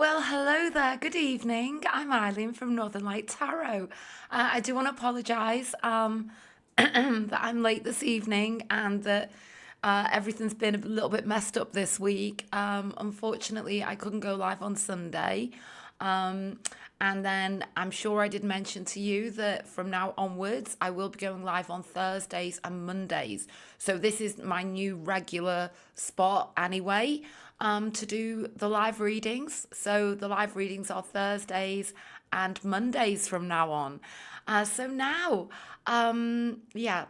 Well, hello there. Good evening. I'm Eileen from Northern Light Tarot. I do want to apologise that I'm late this evening and that everything's been a little bit messed up this week. Unfortunately, I couldn't go live on Sunday. Um, and then I'm sure I did mention to you that from now onwards, I will be going live on Thursdays and Mondays. So this is my new regular spot anyway, to do the live readings. So the live readings are Thursdays and Mondays from now on. So now, yeah,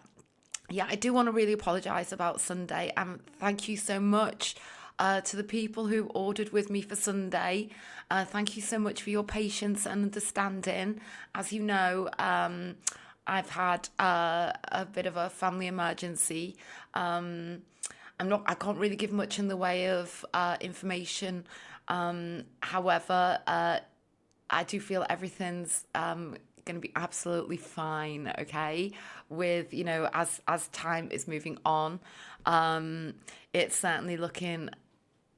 I do want to really apologise about Sunday, and thank you so much to the people who ordered with me for Sunday. Thank you so much for your patience and understanding. As you know, I've had a bit of a family emergency. I can't really give much in the way of information. However, I do feel everything's going to be absolutely fine, okay? With, as time is moving on, it's certainly looking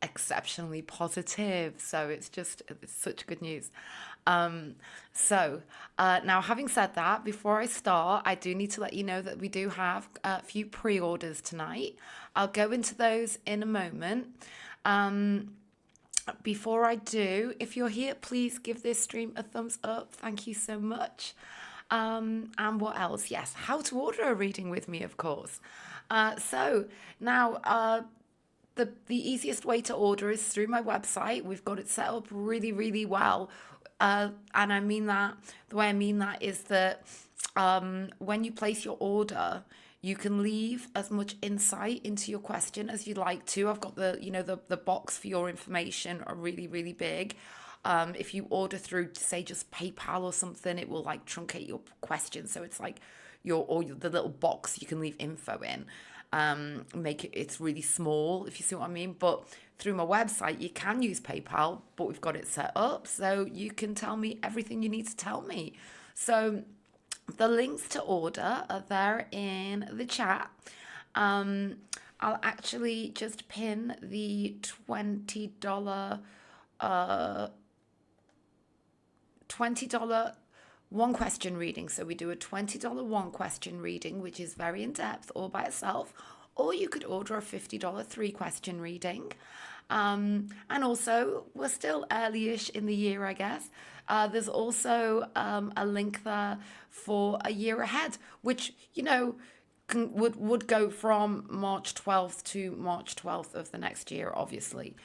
exceptionally positive. So it's such good news. Now, having said that, before I start, I do need to let you know that we do have a few pre-orders tonight. I'll go into those in a moment. Before I do, if you're here, please give this stream a thumbs up. Thank you so much. And what else? Yes, how to order a reading with me, of course. So now, the easiest way to order is through my website. We've got it set up really, really well. And I mean that, the way I mean that is that when you place your order, you can leave as much insight into your question as you'd like to. I've got the box for your information are really, really big. If you order through, say, just PayPal or something, it will like truncate your question. So it's like the little box you can leave info in. It's really small, if you see what I mean. But through my website, you can use PayPal, but we've got it set up so you can tell me everything you need to tell me. So the links to order are there in the chat. I'll actually just pin the $20 $20 one question reading. So we do a $20 one question reading, which is very in depth all by itself, or you could order a $50 three question reading. And also, we're still early-ish in the year, I guess. There's also a link there for a year ahead, which, would go from March 12th to March 12th of the next year, obviously.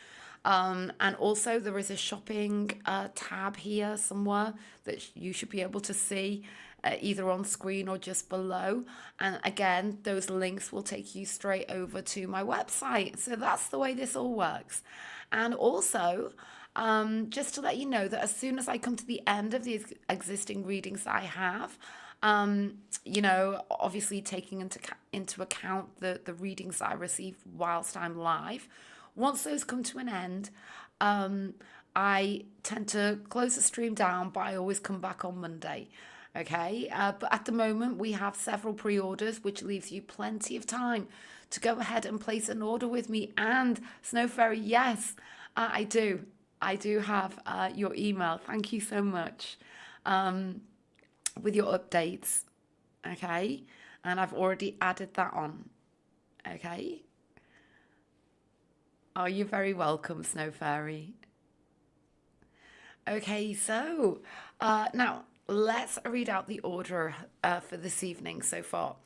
And also there is a shopping tab here somewhere that you should be able to see either on screen or just below. And again, those links will take you straight over to my website. So that's the way this all works. And also, just to let you know that as soon as I come to the end of the existing readings I have, obviously taking into account the readings I receive whilst I'm live, once those come to an end, I tend to close the stream down, but I always come back on Monday. Okay, but at the moment we have several pre-orders, which leaves you plenty of time to go ahead and place an order with me. And Snow Fairy, yes, I do. I do have your email. Thank you so much with your updates. Okay, and I've already added that on. Okay. Oh, you're very welcome, Snow Fairy. Okay, so now let's read out the order for this evening so far.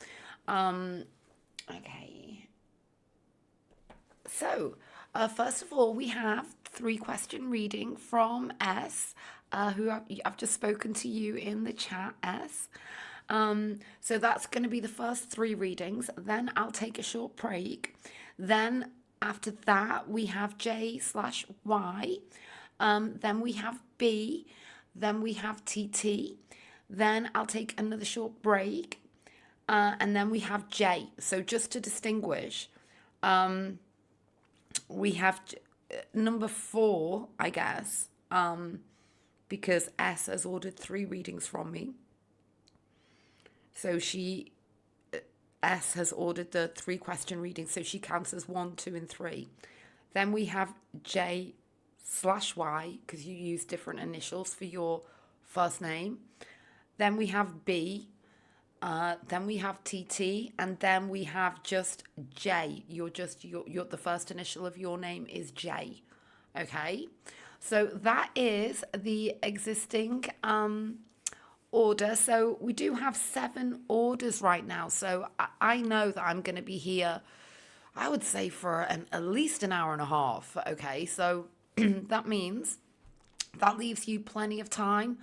Okay. So, first of all, we have three question reading from S, I've just spoken to you in the chat, S. So that's going to be the first three readings. Then I'll take a short break. Then after that, we have J/Y. Then we have B. Then we have TT. Then I'll take another short break. And then we have J. So just to distinguish, we have number 4, I guess, because S has ordered 3 readings from me. So S has ordered the 3 question readings, so she counts as 1, 2, and 3. Then we have J slash Y because you use different initials for your first name. Then we have B. Then we have TT, and then we have just J. You're the first initial of your name is J. Okay, so that is the existing order. So we do have 7 orders right now. So I know that I'm going to be here, I would say, for at least an hour and a half. Okay, so that means that leaves you plenty of time,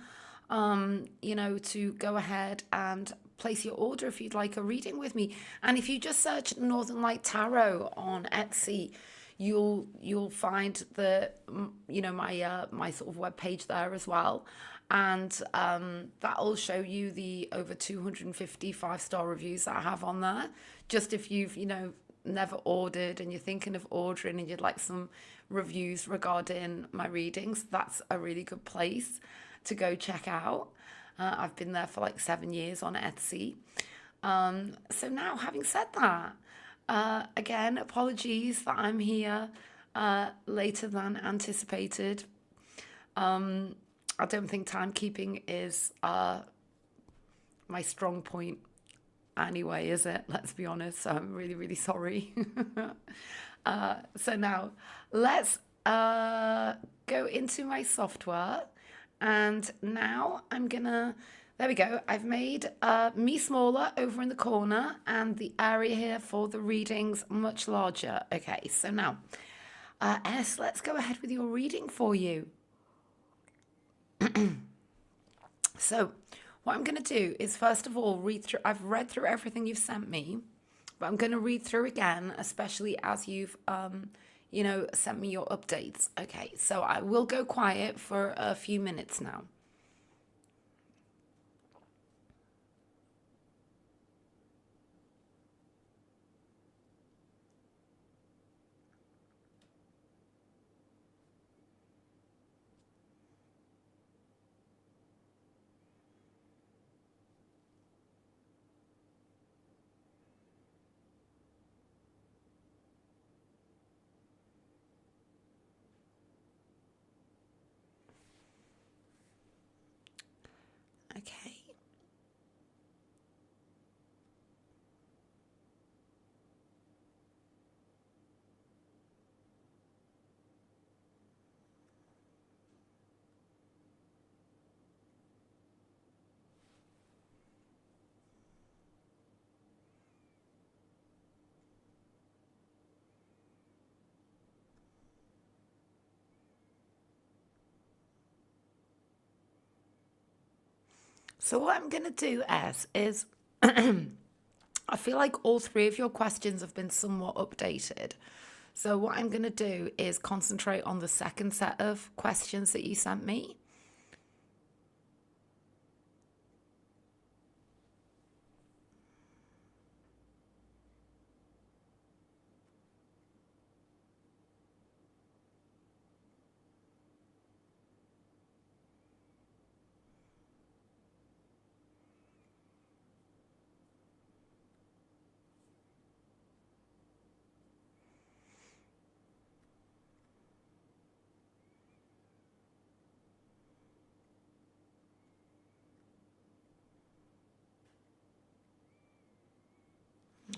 to go ahead and place your order if you'd like a reading with me. And if you just search Northern Light Tarot on Etsy, you'll find my sort of web page there as well, and that'll show you the over 250 5-star reviews that I have on there. Just if you've never ordered and you're thinking of ordering and you'd like some reviews regarding my readings, that's a really good place to go check out. I've been there for like 7 years on Etsy. So now, having said that, again, apologies that I'm here later than anticipated. I don't think timekeeping is my strong point anyway, is it? Let's be honest. So I'm really, really sorry. So now let's go into my software. And now I'm gonna, there we go. I've made me smaller over in the corner and the area here for the readings much larger. Okay, so now, S, let's go ahead with your reading for you. So what I'm gonna do is, first of all, read through, I've read through everything you've sent me, but I'm gonna read through again, especially as you've sent me your updates. Okay, so I will go quiet for a few minutes now. Okay. So what I'm going to do, is I feel like all 3 of your questions have been somewhat updated. So what I'm going to do is concentrate on the second set of questions that you sent me.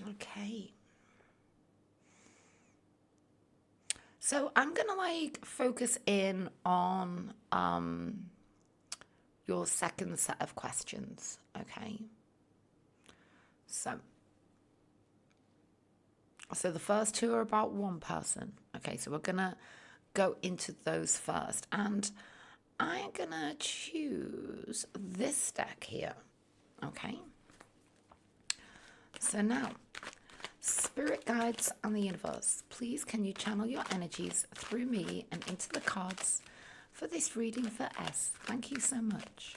Okay. So I'm going to focus in on your second set of questions, okay? So the first 2 are about one person. Okay, so we're going to go into those first. And I'm going to choose this deck here, okay? So now, Spirit guides and the universe, please can you channel your energies through me and into the cards for this reading for S. Thank you so much.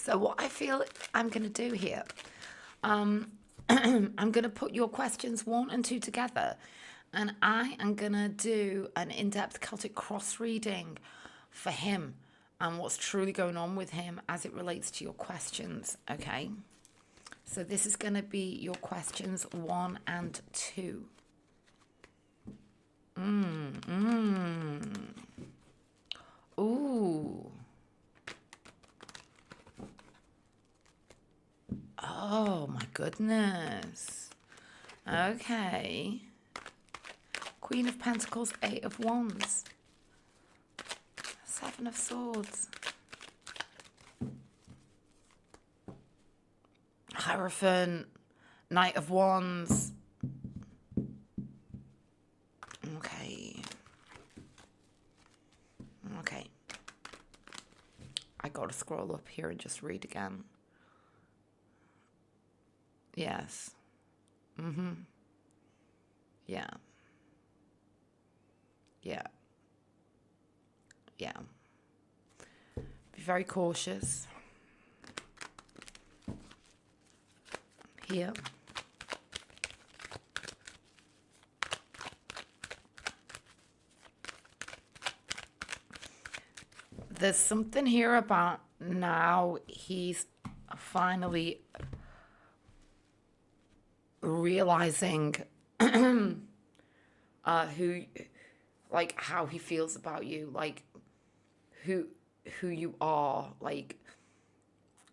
So what I feel I'm going to do here, I'm going to put your questions 1 and 2 together, and I am going to do an in-depth Celtic cross reading for him and what's truly going on with him as it relates to your questions, okay? So this is going to be your questions 1 and 2. Ooh. Oh my goodness. Okay. Queen of Pentacles, 8 of Wands. 7 of Swords. Hierophant, Knight of Wands. Okay. Okay. I gotta scroll up here and just read again. Yes. Yeah. Yeah. Yeah. Be very cautious. Here. There's something here about now he's finally realizing who, like, how he feels about you, like who you are, like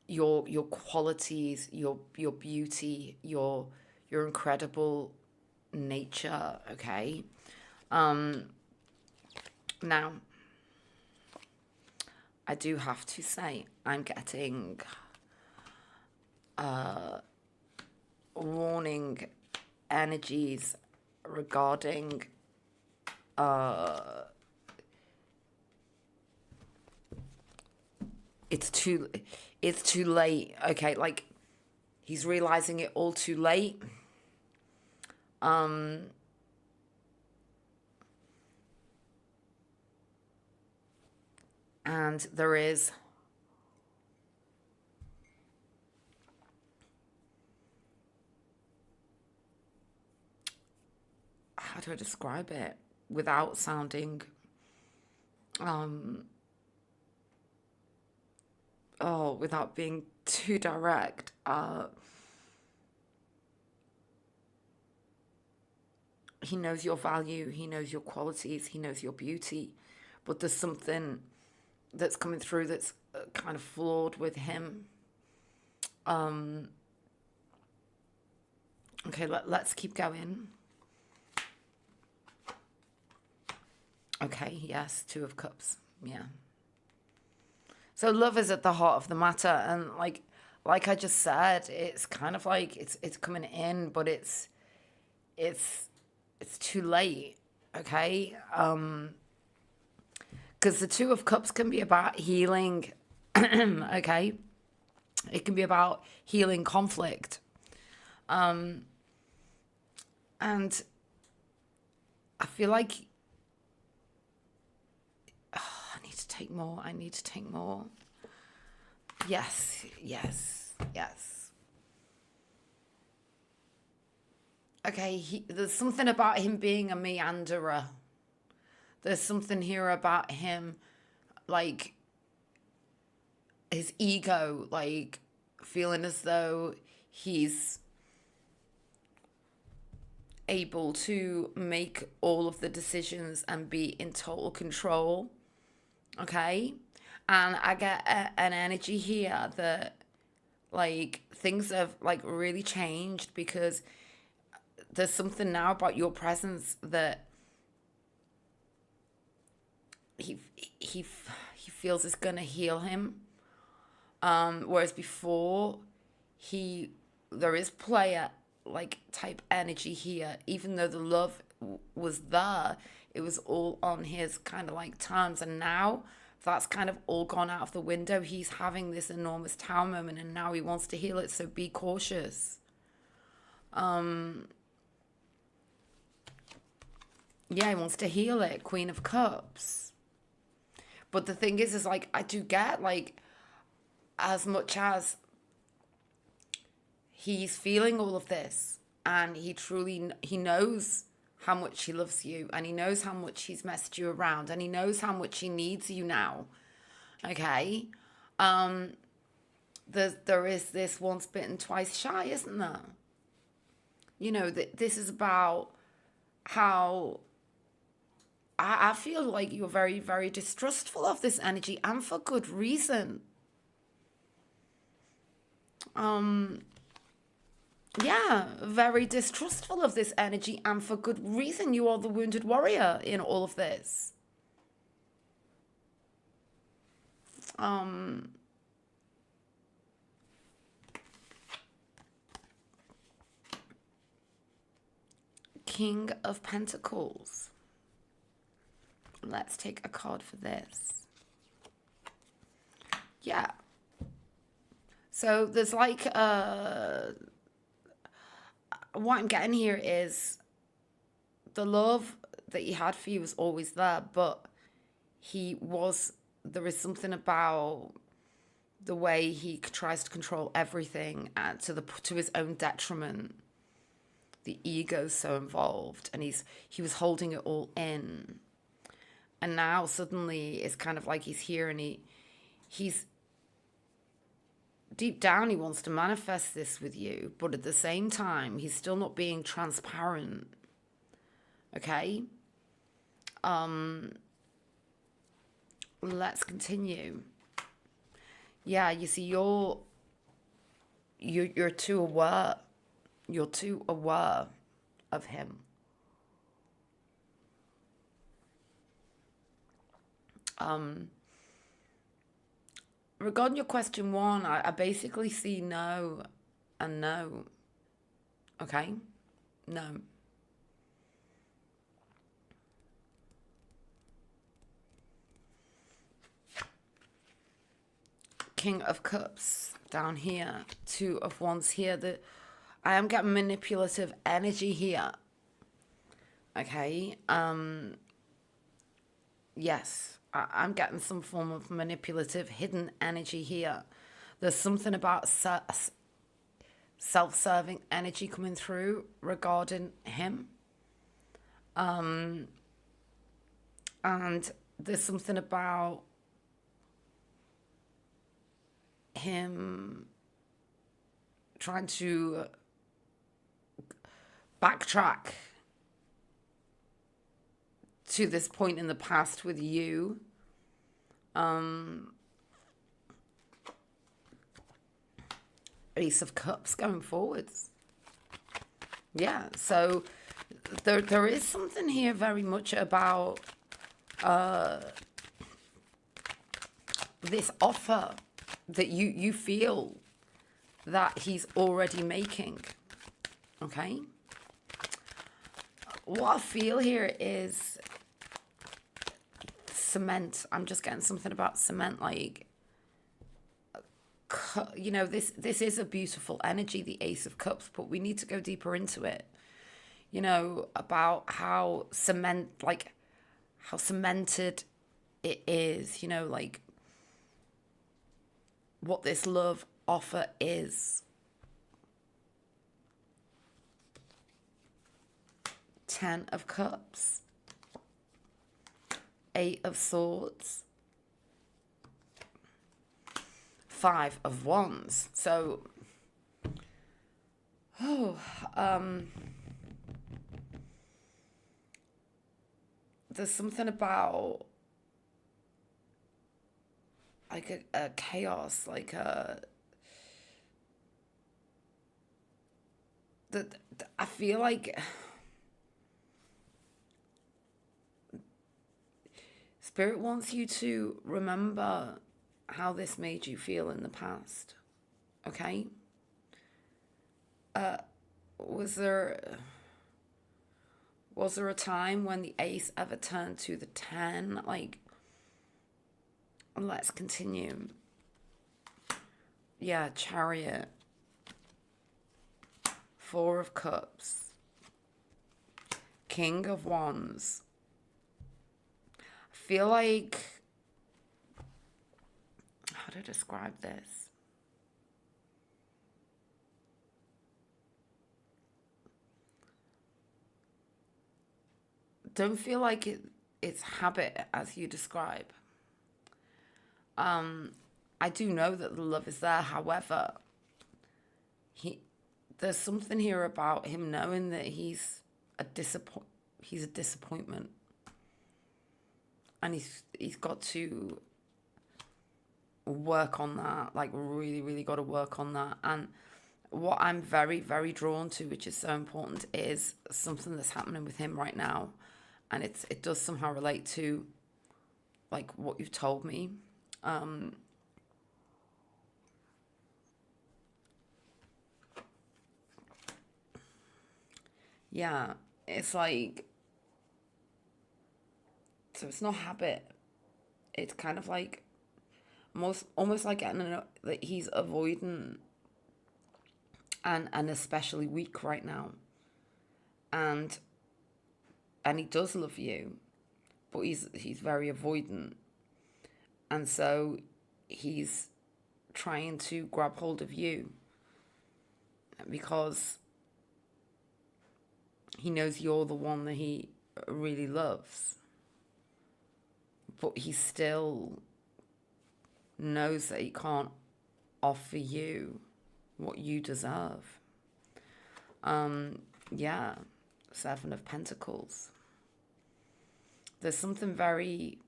your qualities, your beauty, your incredible nature, okay? Now I do have to say I'm getting warning energies regarding it's too late, okay? Like he's realizing it all too late. And there is how do I describe it without sounding without being too direct. He knows your value, he knows your qualities, he knows your beauty, but there's something that's coming through that's kind of flawed with him. Okay, let's keep going. Okay, yes, 2 of Cups. Yeah. So love is at the heart of the matter, and like I just said, it's kind of like it's coming in, but it's too late, okay? Because the 2 of Cups can be about healing, okay? It can be about healing conflict. And I feel like I need to take more. Yes. Okay, there's something about him being a meanderer. There's something here about him, like his ego, like feeling as though he's able to make all of the decisions and be in total control, okay? And I get an energy here that like things have like really changed, because there's something now about your presence that he feels is gonna heal him. Whereas before, there is player like type energy here. Even though the love was there, it was all on his kind of like terms, and now that's kind of all gone out of the window. He's having this enormous tower moment, and now he wants to heal it. So be cautious. Yeah, he wants to heal it. Queen of Cups. But the thing is like I do get like as much as he's feeling all of this, and he knows how much he loves you, and he knows how much he's messed you around, and he knows how much he needs you now. Okay. There is this once bitten, twice shy, isn't there? That this is about how I feel like you're very, very distrustful of this energy, and for good reason. Yeah, very distrustful of this energy, and for good reason. You are the wounded warrior in all of this. King of Pentacles. Let's take a card for this. Yeah. So there's like what I'm getting here is the love that he had for you was always there, but there is something about the way he tries to control everything and to his own detriment. The ego's so involved, and he was holding it all in. And now suddenly it's kind of like he's here, and he's deep down, he wants to manifest this with you, but at the same time, he's still not being transparent. Okay? Let's continue. Yeah, you see, you're too aware. You're too aware of him. Regarding your question one, I basically see no and no. Okay? No. King of Cups down here. Two of Wands here. I am getting manipulative energy here. Okay? Yes. I'm getting some form of manipulative hidden energy here. There's something about self-serving energy coming through regarding him. And there's something about him trying to backtrack to this point in the past with you. Ace of Cups going forwards. Yeah, so there is something here very much about this offer that you feel that he's already making. Okay? What I feel here is cement. I'm just getting something about cement, like, this is a beautiful energy, the Ace of Cups, but we need to go deeper into it. About how cemented it is, like what this love offer is. 10 of Cups. 8 of Swords. 5 of Wands. So, there's something about like a chaos, like I feel like Spirit wants you to remember how this made you feel in the past. Okay? Was there a time when the Ace ever turned to the 10? Like, let's continue. Yeah, Chariot. 4 of Cups. King of Wands. I feel like, how to describe this? Don't feel like it's habit as you describe. I do know that the love is there. However, he there's something here about him knowing that he's a disappointment, and he's got to work on that. Like really, really got to work on that. And what I'm very, very drawn to, which is so important, is something that's happening with him right now, and it does somehow relate to like what you've told me. Um, yeah, it's like, so it's not habit. It's kind of like almost like getting that he's avoiding and especially weak right now, and he does love you, but he's very avoidant, and so he's trying to grab hold of you because he knows you're the one that he really loves, but he still knows that he can't offer you what you deserve. Yeah, Seven of Pentacles. There's something very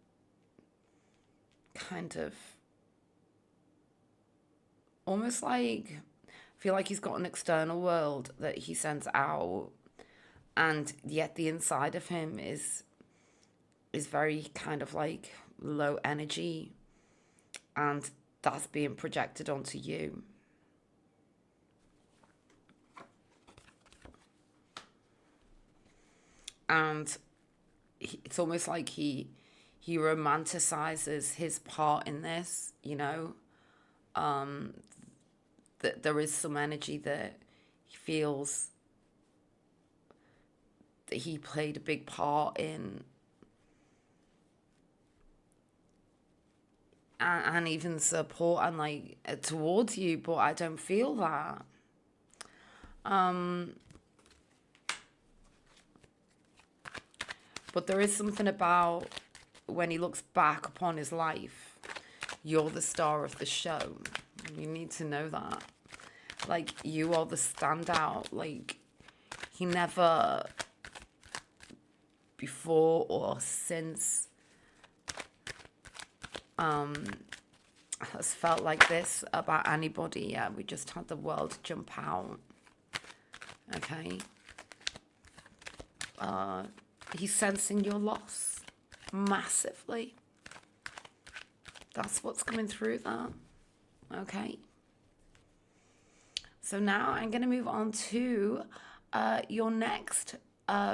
kind of almost like, I feel like he's got an external world that he sends out, and yet the inside of him is very kind of like low energy, and that's being projected onto you. And it's almost like he romanticizes his part in this, you know, that there is some energy that he feels that he played a big part in, and even support and like towards you, but I don't feel that. Um, but there is something about when he looks back upon his life, you're the star of the show. You need to know that. Like, you are the standout. Like, he never, before or since, has felt like this about anybody. Yeah, we just had the world jump out. Okay. He's sensing your loss massively. That's what's coming through that. Okay. So now I'm going to move on to your next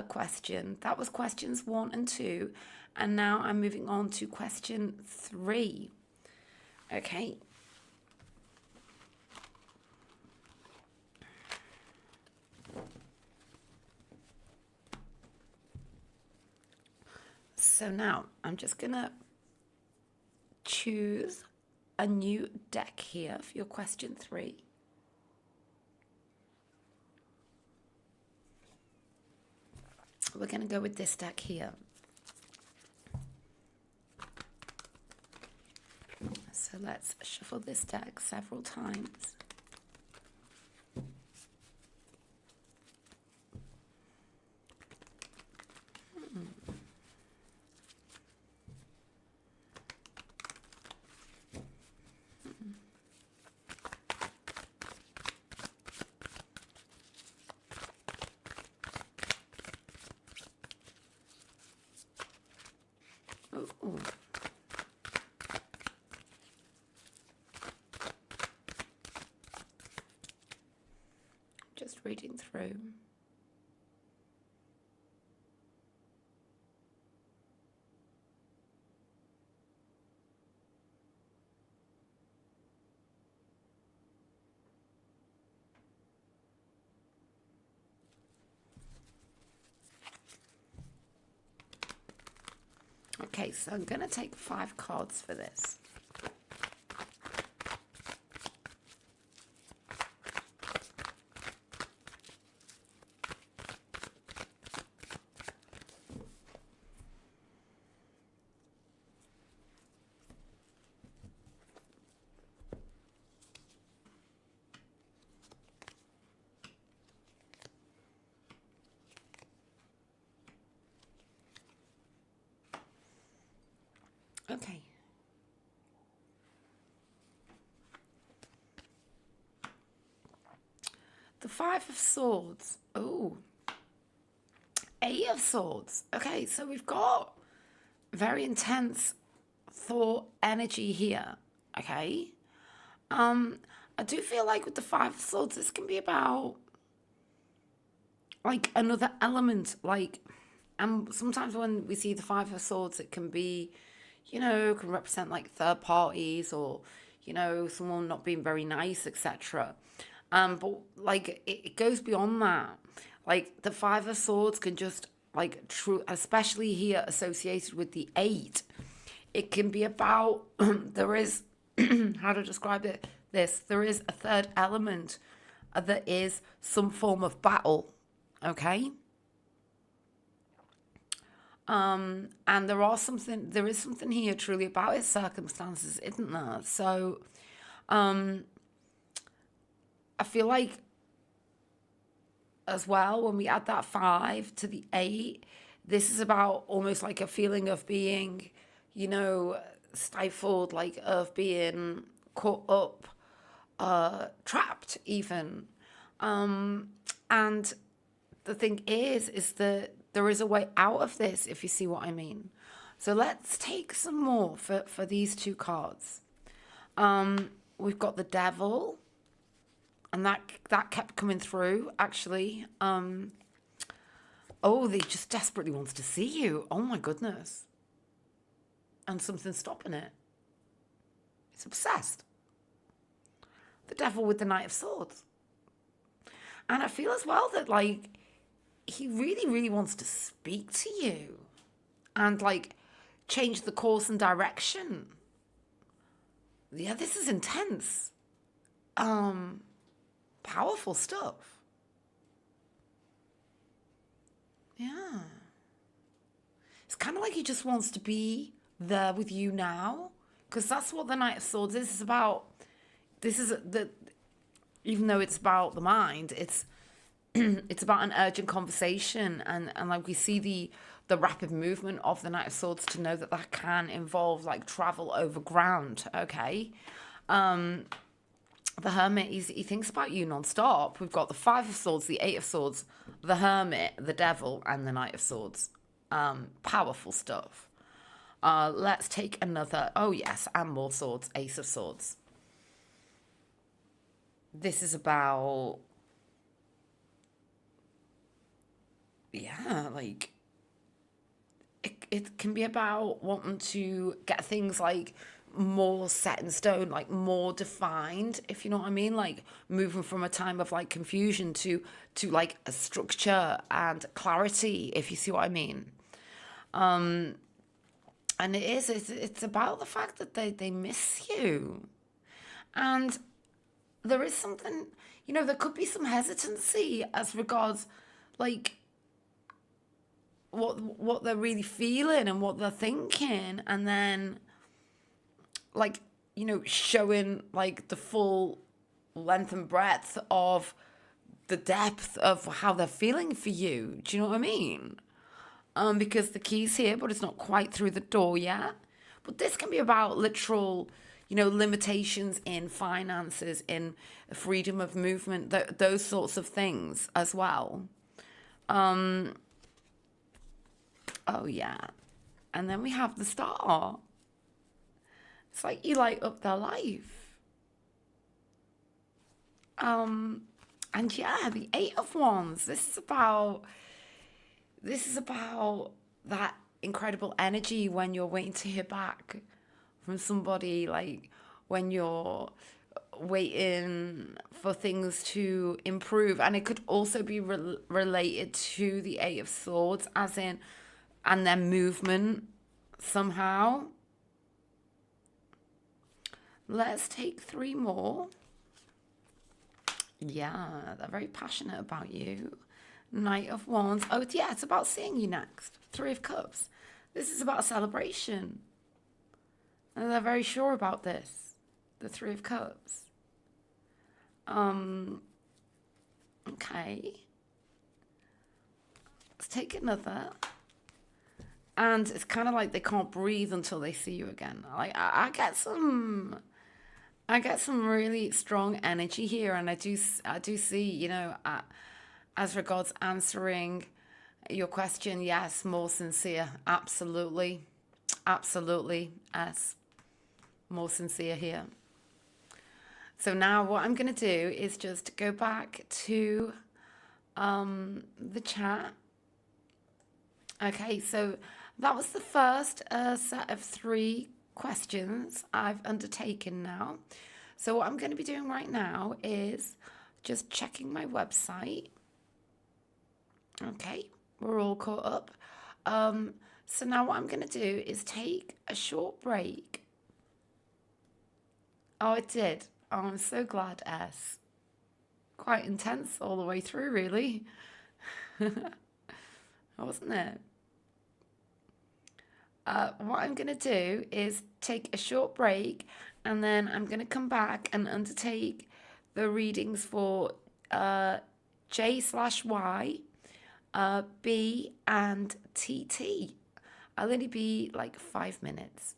question. That was questions 1 and 2. And now I'm moving on to question 3. Okay. So now I'm just going to choose a new deck here for your question 3. We're going to go with this deck here. So let's shuffle this deck several times. Ooh. Just reading through. Okay, so I'm going to take 5 cards for this. Okay. The Five of Swords. Oh, Eight of Swords. Okay, so we've got very intense thought energy here. Okay. I do feel like with the Five of Swords, this can be about like another element. Like, and sometimes when we see the Five of Swords, it can be, can represent like third parties or, someone not being very nice, etc. But like it goes beyond that. Like the Five of Swords can just like true, especially here associated with the eight. It can be about there is how to describe it. There is a third element that is some form of battle. Okay. And there is something here truly about his circumstances, isn't there? So, I feel like as well, when we add that five to the eight, this is about almost like a feeling of being, stifled, like of being caught up, trapped even. And the thing is that there is a way out of this, if you see what I mean. So let's take some more for these two cards. We've got the Devil, and that kept coming through, actually. Oh, they just desperately wants to see you. Oh, my goodness. And something's stopping it. It's obsessed. The Devil with the Knight of Swords. And I feel as well that, like, he really, really wants to speak to you and, like, change the course and direction. Yeah, this is intense. Powerful stuff. Yeah. It's kind of like he just wants to be there with you now, because that's what the Knight of Swords is about. Even though it's about the mind, it's it's about an urgent conversation, and like we see the rapid movement of the Knight of Swords to know that can involve like travel over ground. Okay. The Hermit, he thinks about you non-stop. We've got the Five of Swords, the Eight of Swords, the Hermit, the Devil, and the Knight of Swords. Powerful stuff. Let's take another. Oh, yes, and more swords. Ace of Swords. This is about... Yeah, like... It can be about wanting to get things like more set in stone, like more defined, if you know what I mean, like moving from a time of like confusion to like a structure and clarity, if you see what I mean. And it's about the fact that they miss you, and there is something, there could be some hesitancy as regards like what they're really feeling and what they're thinking, and then like, showing like the full length and breadth of the depth of how they're feeling for you. Do you know what I mean? Because the key's here, but it's not quite through the door yet. But this can be about literal, limitations in finances, in freedom of movement, those sorts of things as well. Oh, yeah. And then we have the Star. It's like you light up their life. And yeah, the Eight of Wands. This is about that incredible energy when you're waiting to hear back from somebody, like when you're waiting for things to improve. And it could also be related to the Eight of Swords, as in, and their movement somehow. Let's take three more. Yeah, they're very passionate about you. Knight of Wands. Oh, yeah, it's about seeing you next. Three of Cups. This is about a celebration. And they're very sure about this. The Three of Cups. Okay. Let's take another. and it's kind of like they can't breathe until they see you again. Like I get some really strong energy here, and I do see, as regards answering your question, yes, more sincere, absolutely, absolutely, yes, more sincere here. So now what I'm gonna do is just go back to the chat. Okay, so that was the first set of 3 questions I've undertaken now. So what I'm going to be doing right now is just checking my website. Okay, we're all caught up. So now what I'm going to do is take a short break. Oh, it did. Oh, I'm so glad, S. Quite intense all the way through, really. Wasn't it? What I'm going to do is take a short break, and then I'm going to come back and undertake the readings for J/Y, B, and TT. I'll only be like 5 minutes.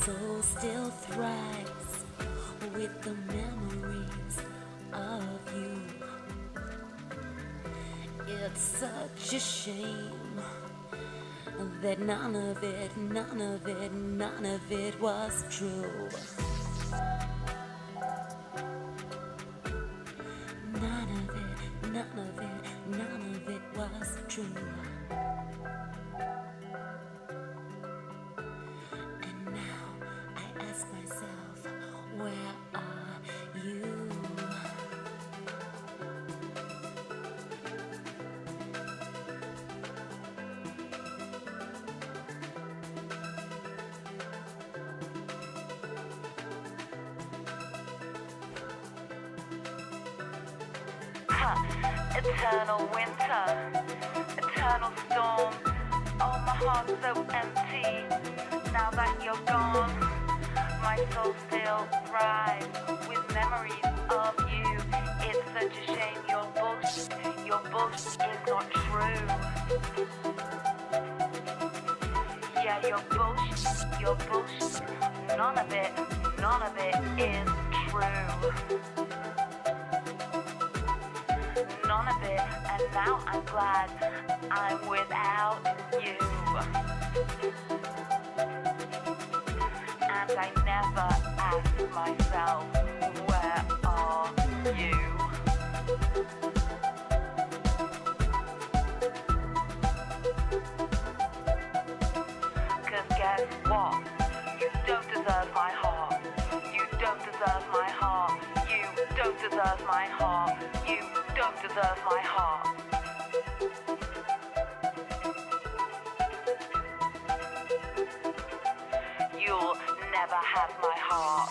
soul still thrives with the memories of you. It's such a shame that none of it was true. None of it was true. And now I ask myself, where are you? 'Cause eternal winter, eternal storm. Oh, my heart's so empty now that you're gone. My soul still thrives with memories of you. It's such a shame your bullshit is not true. Yeah, your bullshit, none of it is true. None of it, and now I'm glad I'm without you. And I never ask myself, where are you? 'Cause guess what? You don't deserve my heart. You don't deserve my heart. You don't deserve my heart. You don't deserve my heart. You'll never have my heart.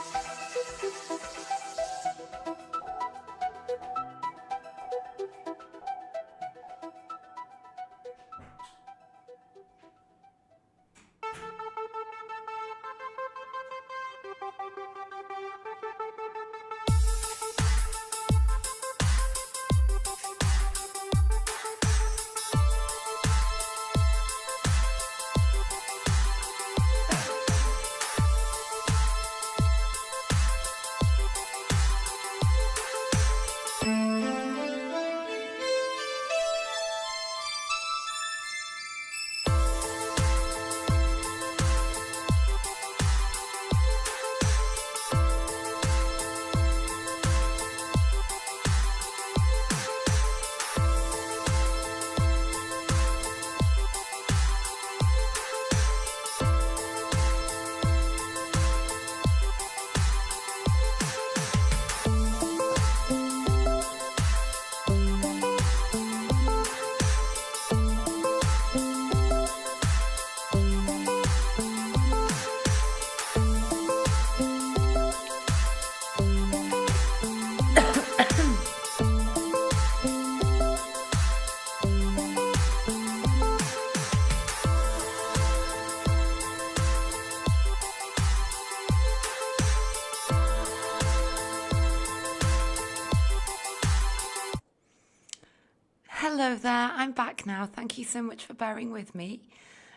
Hello there, I'm back now. Thank you so much for bearing with me.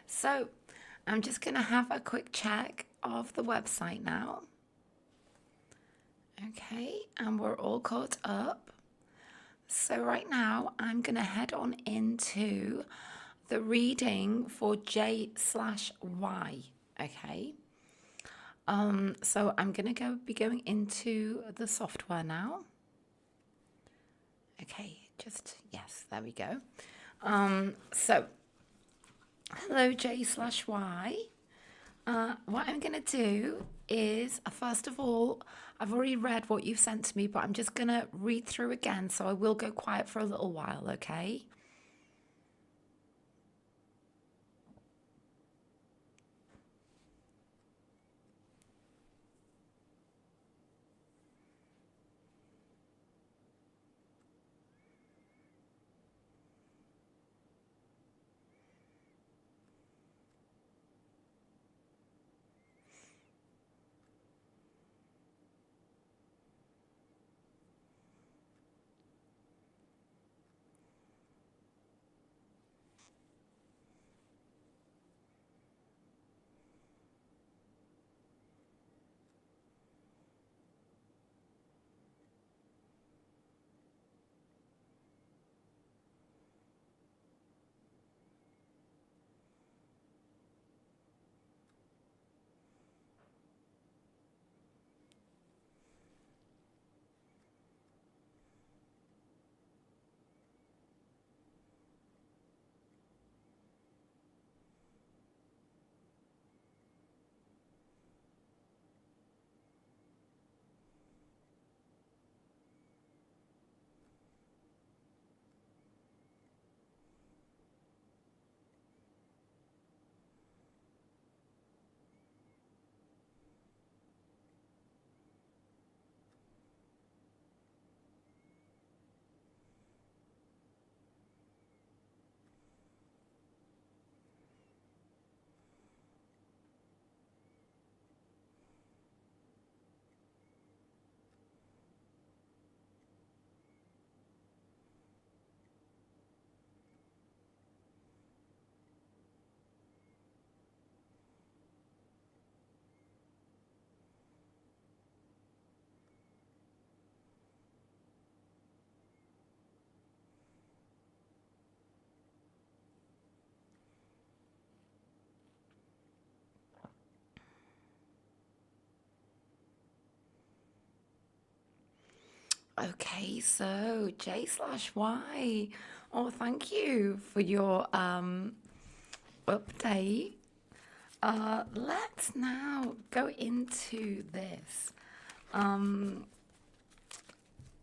So, I'm just going to have a quick check of the website now. Okay, and we're all caught up. So, right now, I'm going to head on into the reading for J/Y. Okay. So, I'm going to be going into the software now. Okay, yes, there we go. So, hello J/Y. What I'm going to do is, first of all, I've already read what you've sent to me, but I'm just going to read through again, so I will go quiet for a little while, okay? Okay, so J slash Y. Oh, thank you for your update. Let's now go into this. Um,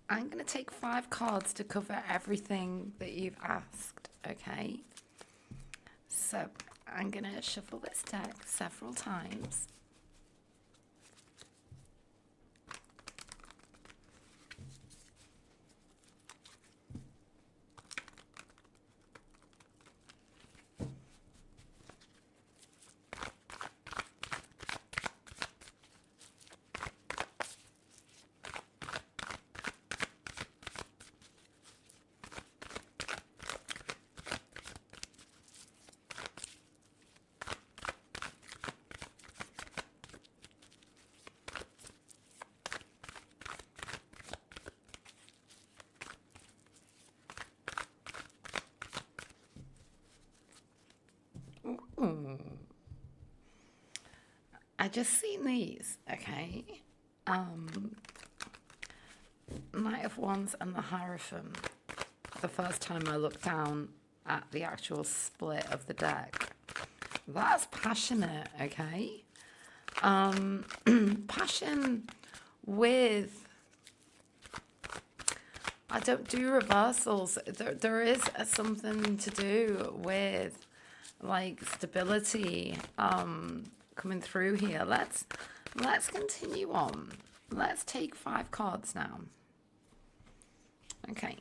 I'm going to take 5 cards to cover everything that you've asked, okay? So I'm going to shuffle this deck several times. I just seen these, okay? Um, Knight of Wands and the Hierophant. The first time I looked down at the actual split of the deck. That's passionate, okay? Passion with... I don't do reversals. There is something to do with like stability coming through here. Let's continue on. Let's take 5 cards now. Okay.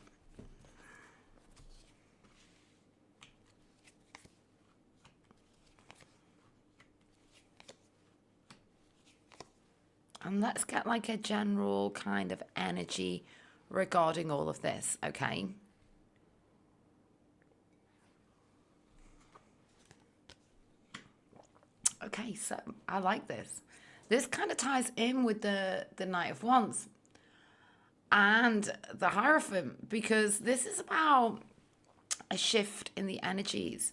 And let's get like a general kind of energy regarding all of this, okay? Okay, so I like this. This kind of ties in with the Knight of Wands and the Hierophant, because this is about a shift in the energies.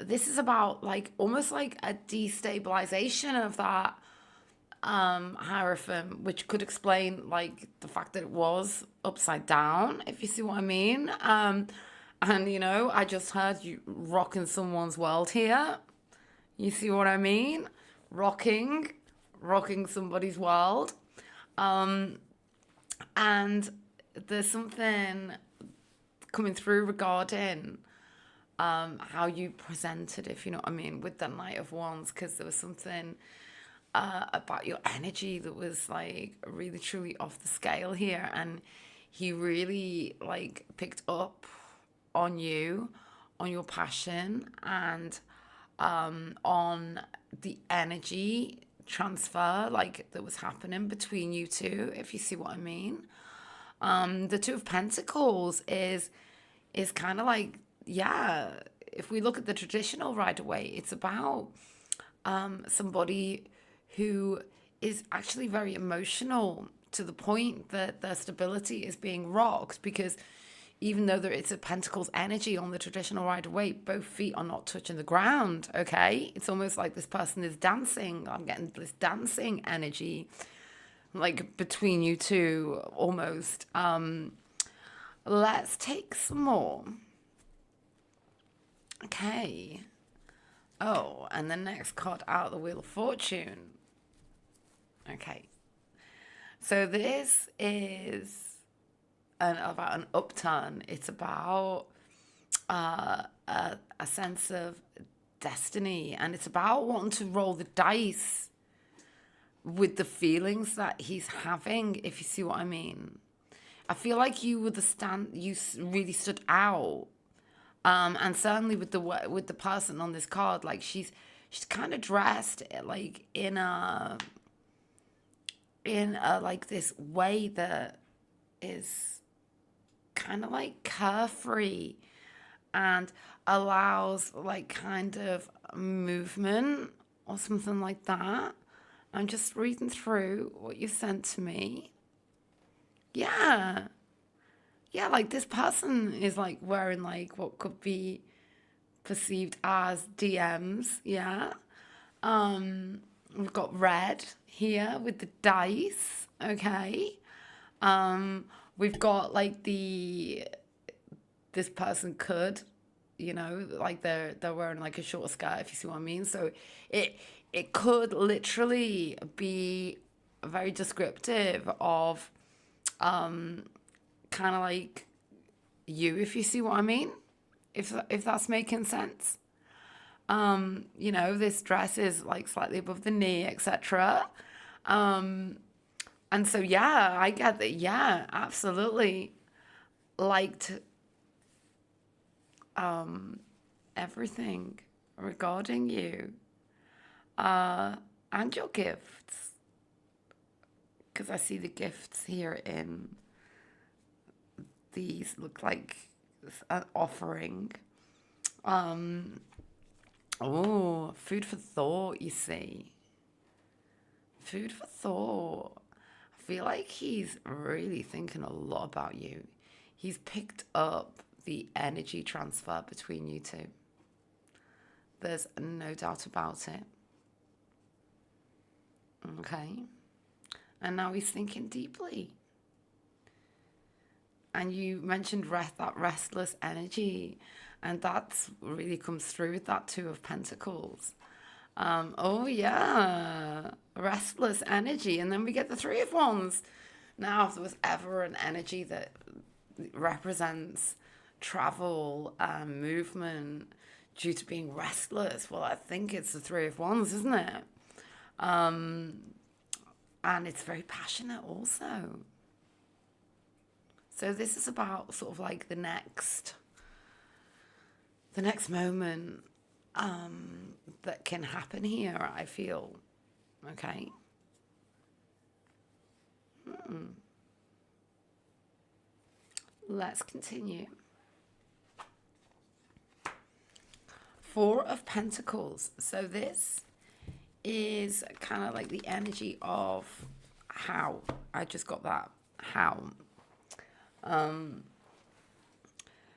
This is about like almost like a destabilization of that Hierophant, which could explain like the fact that it was upside down, if you see what I mean. And you know, I just heard you rocking someone's world here. You see what I mean? Rocking, rocking somebody's world. Um, and there's something coming through regarding how you presented, if you know what I mean, with the Knight of Wands, because there was something about your energy that was like really truly off the scale here, and he really like picked up on you, on your passion, and on the energy transfer like that was happening between you two, if you see what I mean. The Two of Pentacles is kind of like, yeah, if we look at the traditional right away, it's about somebody who is actually very emotional to the point that their stability is being rocked, because even though it's a Pentacles energy on the traditional Rider Waite, both feet are not touching the ground, okay? It's almost like this person is dancing. I'm getting this dancing energy, like between you two, almost. Let's take some more. Okay. Oh, and the next card out, the Wheel of Fortune. Okay. So this is about an upturn. It's about a sense of destiny, and it's about wanting to roll the dice with the feelings that he's having, if you see what I mean. I feel like you were you really stood out, and certainly with the person on this card, like she's kind of dressed like in a like this way that is kind of like carefree and allows like kind of movement or something like that. I'm just reading through what you sent to me. Yeah. Yeah, like this person is like wearing like what could be perceived as DMs. Yeah. We've got red here with the dice. Okay. We've got like this person could, like they're wearing like a short skirt, if you see what I mean. So it it could literally be very descriptive of kind of like you, if you see what I mean. If that's making sense. This dress is like slightly above the knee, etc. And so yeah, I get that. Yeah, absolutely liked everything regarding you uh, and your gifts, because I see the gifts here in these look like an offering. Um, oh, food for thought. You see, food for thought. I feel like he's really thinking a lot about you. He's picked up the energy transfer between you two. There's no doubt about it. Okay. And now he's thinking deeply. And you mentioned that restless energy, and that's really comes through with that Two of Pentacles. Oh yeah, restless energy, and then we get the Three of Wands. Now, if there was ever an energy that represents travel and movement due to being restless, well, I think it's the Three of Wands, isn't it? And it's very passionate also. So this is about sort of like the next moment that can happen here, I feel. Okay. Let's continue. Four of Pentacles. So this is kind of like the energy of how. I just got that. How.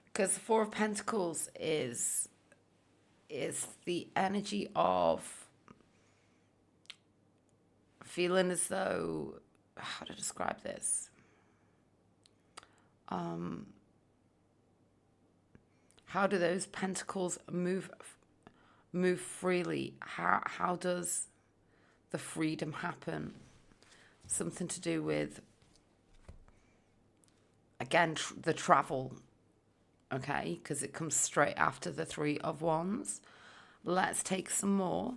Because the Four of Pentacles is the energy of feeling as though, how to describe this? How do those pentacles move freely? How does the freedom happen? Something to do with, again, the travel. Okay, because it comes straight after the Three of Wands. Let's take some more.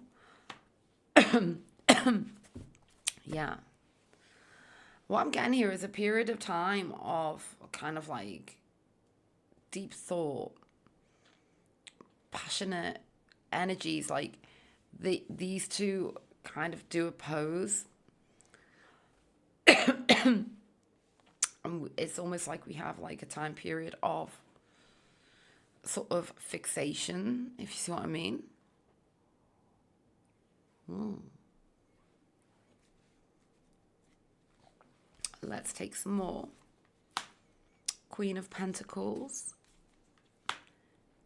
Yeah. What I'm getting here is a period of time of kind of like deep thought, passionate energies. Like these two kind of do oppose. And it's almost like we have like a time period of sort of fixation, if you see what I mean. Let's take some more. Queen of Pentacles,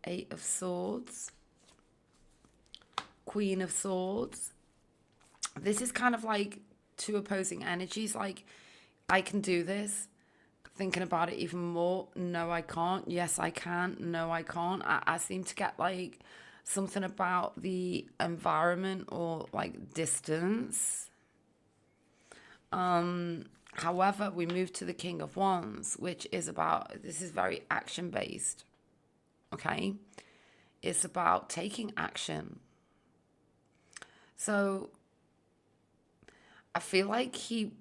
Eight of Swords, Queen of Swords. This is kind of like two opposing energies. Like, I can do this. Thinking about it even more. No, I can't. Yes, I can. No, I can't. I seem to get like something about the environment or like distance. However, we move to the King of Wands, which is about, this is very action based. Okay. It's about taking action. So I feel like he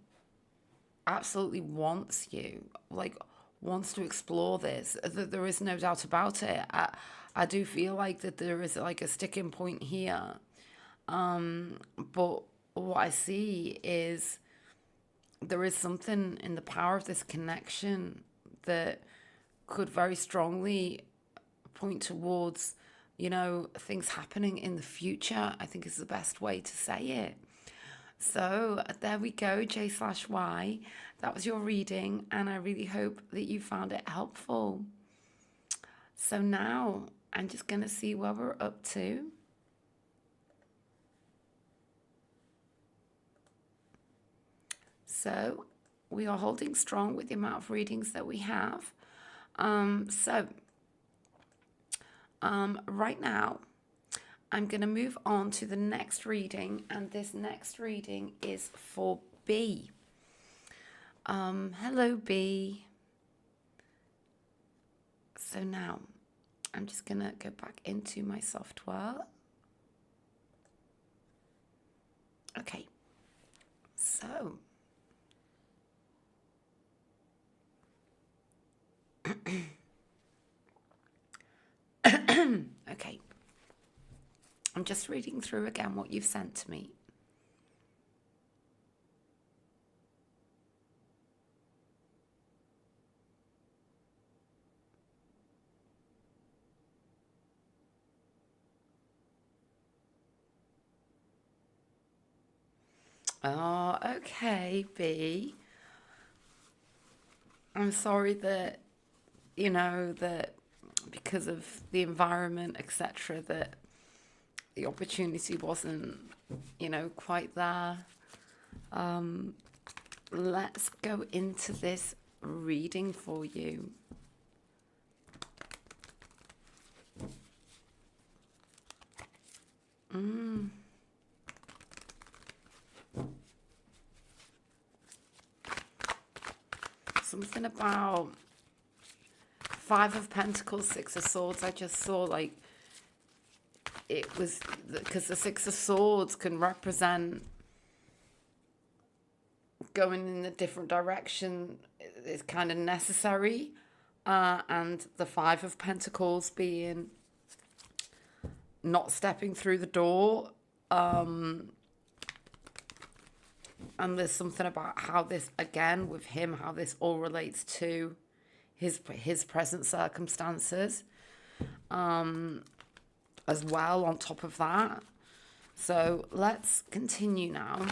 absolutely wants you, like wants to explore this. There is no doubt about it. I do feel like that there is like a sticking point here. But what I see is there is something in the power of this connection that could very strongly point towards, things happening in the future, I think is the best way to say it. So there we go, J/Y. That was your reading, and I really hope that you found it helpful. So now I'm just going to see where we're up to. So we are holding strong with the amount of readings that we have. Right now, I'm going to move on to the next reading, and this next reading is for B. Hello, B. So now, I'm just going to go back into my software. Okay, so okay, I'm just reading through again what you've sent to me. Oh, okay, B. I'm sorry that, that because of the environment, etc., that the opportunity wasn't, quite there. Let's go into this reading for you. Something about Five of Pentacles, Six of Swords. I just saw like it was because the Six of Swords can represent going in a different direction is kind of necessary, and the Five of Pentacles being not stepping through the door. And there's something about how this, again, with him, how this all relates to his present circumstances, as well, on top of that. So let's continue now.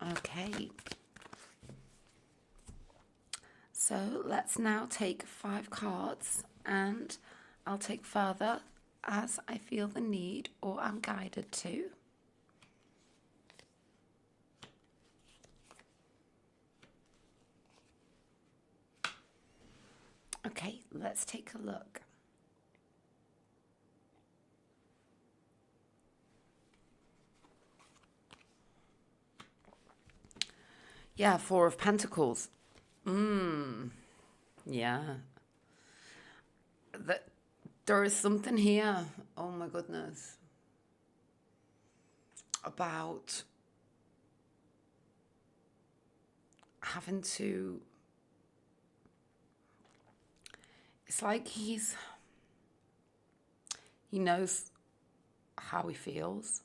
Okay, so let's now take 5 cards, and I'll take further as I feel the need or I'm guided to. Okay, let's take a look. Yeah, Four of Pentacles. Yeah. There is something here, oh my goodness, about having to, it's like he knows how he feels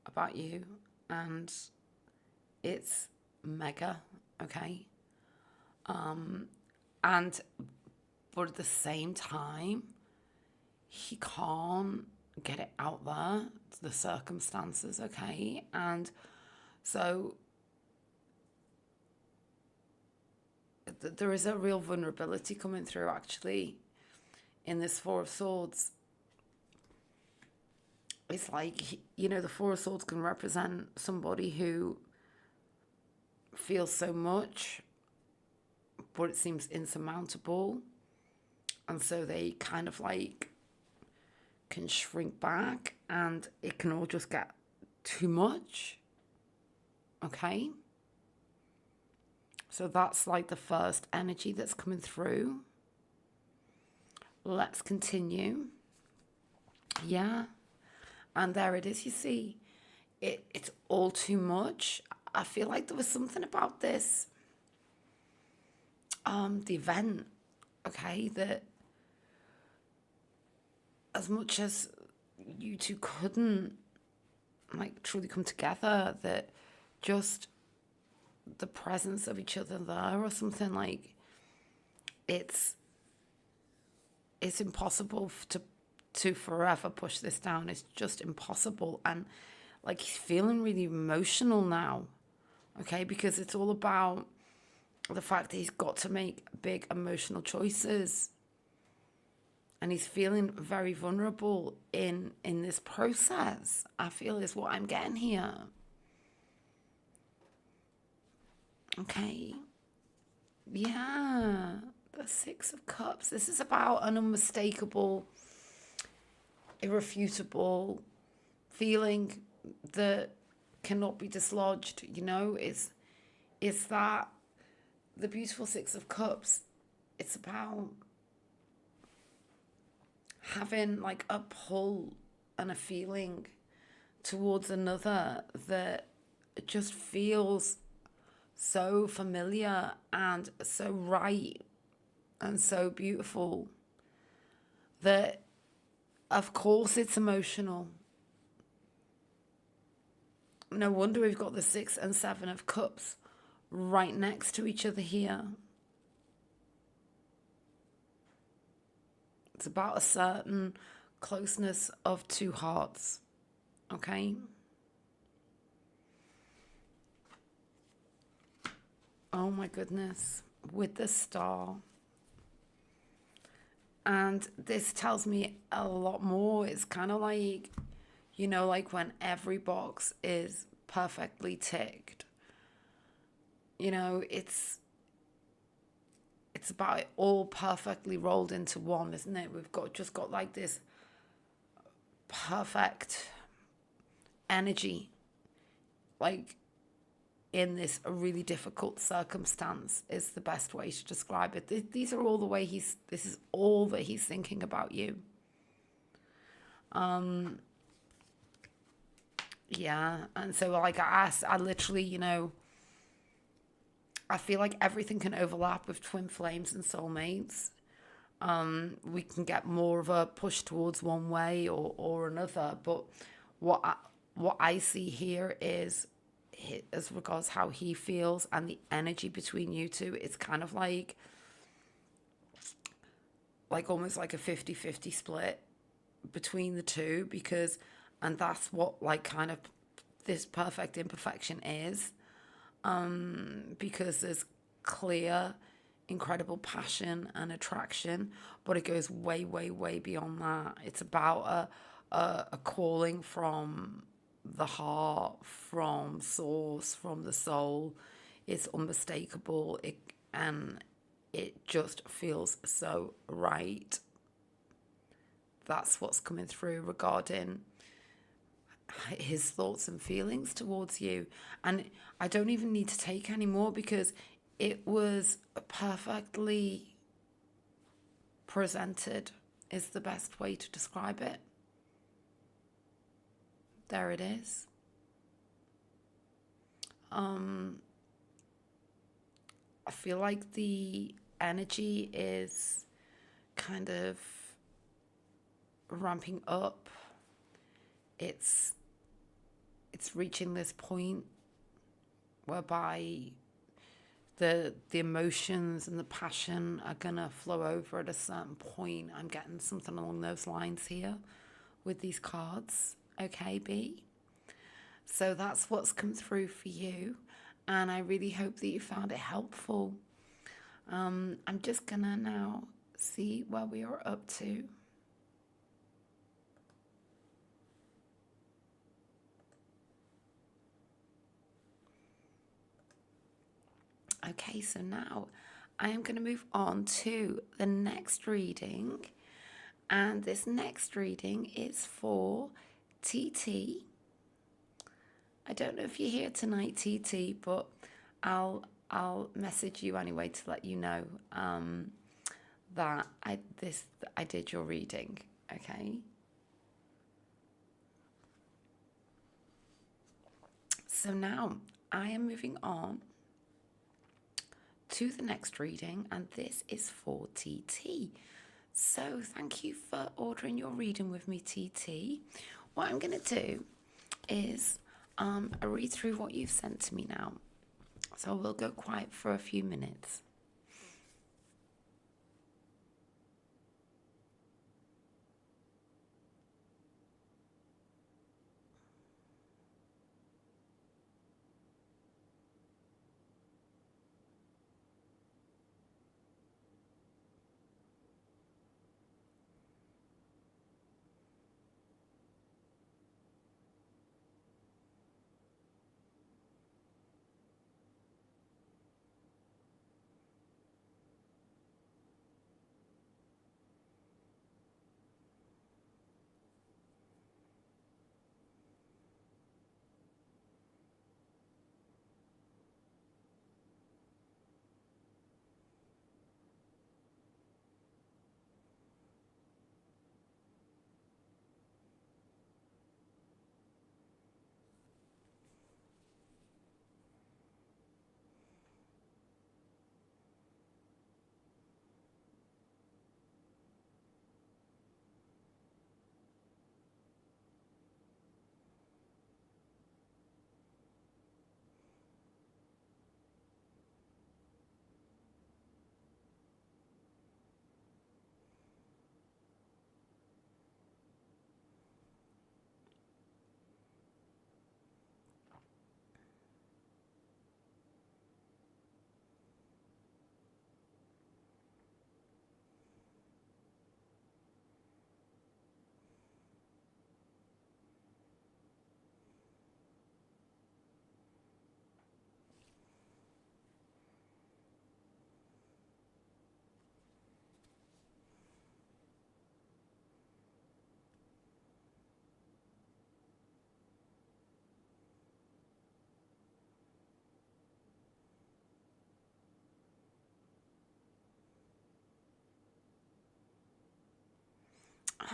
about you, and it's mega, okay? But at the same time, he can't get it out there, the circumstances, okay? And so there is a real vulnerability coming through, actually, in this Four of Swords. It's like, the Four of Swords can represent somebody who feels so much, but it seems insurmountable. And so they kind of like can shrink back, and it can all just get too much. Okay? So that's like the first energy that's coming through. Let's continue. Yeah. And there it is, you see. It's all too much. I feel like there was something about this, the event, okay, that as much as you two couldn't, like, truly come together, that just the presence of each other there or something, like, it's it's impossible to forever push this down. It's just impossible. And like he's feeling really emotional now, okay? Because it's all about the fact that he's got to make big emotional choices. And he's feeling very vulnerable in this process, I feel, is what I'm getting here. Okay. Yeah. The Six of Cups. This is about an unmistakable, irrefutable feeling that cannot be dislodged. You know, it's that the beautiful Six of Cups. It's about having like a pull and a feeling towards another that just feels so familiar and so right and so beautiful that of course it's emotional. No wonder we've got the 6 and 7 of Cups right next to each other here. It's about a certain closeness of two hearts, okay? Oh my goodness, with the Star. And this tells me a lot more. It's kind of like, you know, like when every box is perfectly ticked. You know, it's about it all perfectly rolled into one, isn't it? We've just got like this perfect energy, like in this really difficult circumstance is the best way to describe it. These are all the way this is all that he's thinking about you. Yeah, and so like I literally, you know, I feel like everything can overlap with twin flames and soulmates. We can get more of a push towards one way or another, but what I see here is, as regards how he feels and the energy between you two, it's kind of like almost like a 50-50 split between the two, and that's what like kind of this perfect imperfection is, because there's clear, incredible passion and attraction, but it goes way, way, way beyond that. It's about a calling from the heart, from source, from the soul. It's unmistakable, and it just feels so right. That's what's coming through regarding his thoughts and feelings towards you. And I don't even need to take any more because it was perfectly presented, is the best way to describe it. There it is. I feel like the energy is kind of ramping up. It's reaching this point whereby the emotions and the passion are gonna flow over at a certain point. I'm getting something along those lines here with these cards. Okay, B? So that's what's come through for you, and I really hope that you found it helpful. I'm just gonna now see where we are up to. Okay, so now I am going to move on to the next reading, and this next reading is for TT. I don't know if you're here tonight, TT, but I'll message you anyway to let you know that I did your reading. Okay. So now I am moving on to the next reading, and this is for TT. So thank you for ordering your reading with me, TT. What I'm going to do is I read through what you've sent to me now. So we'll go quiet for a few minutes.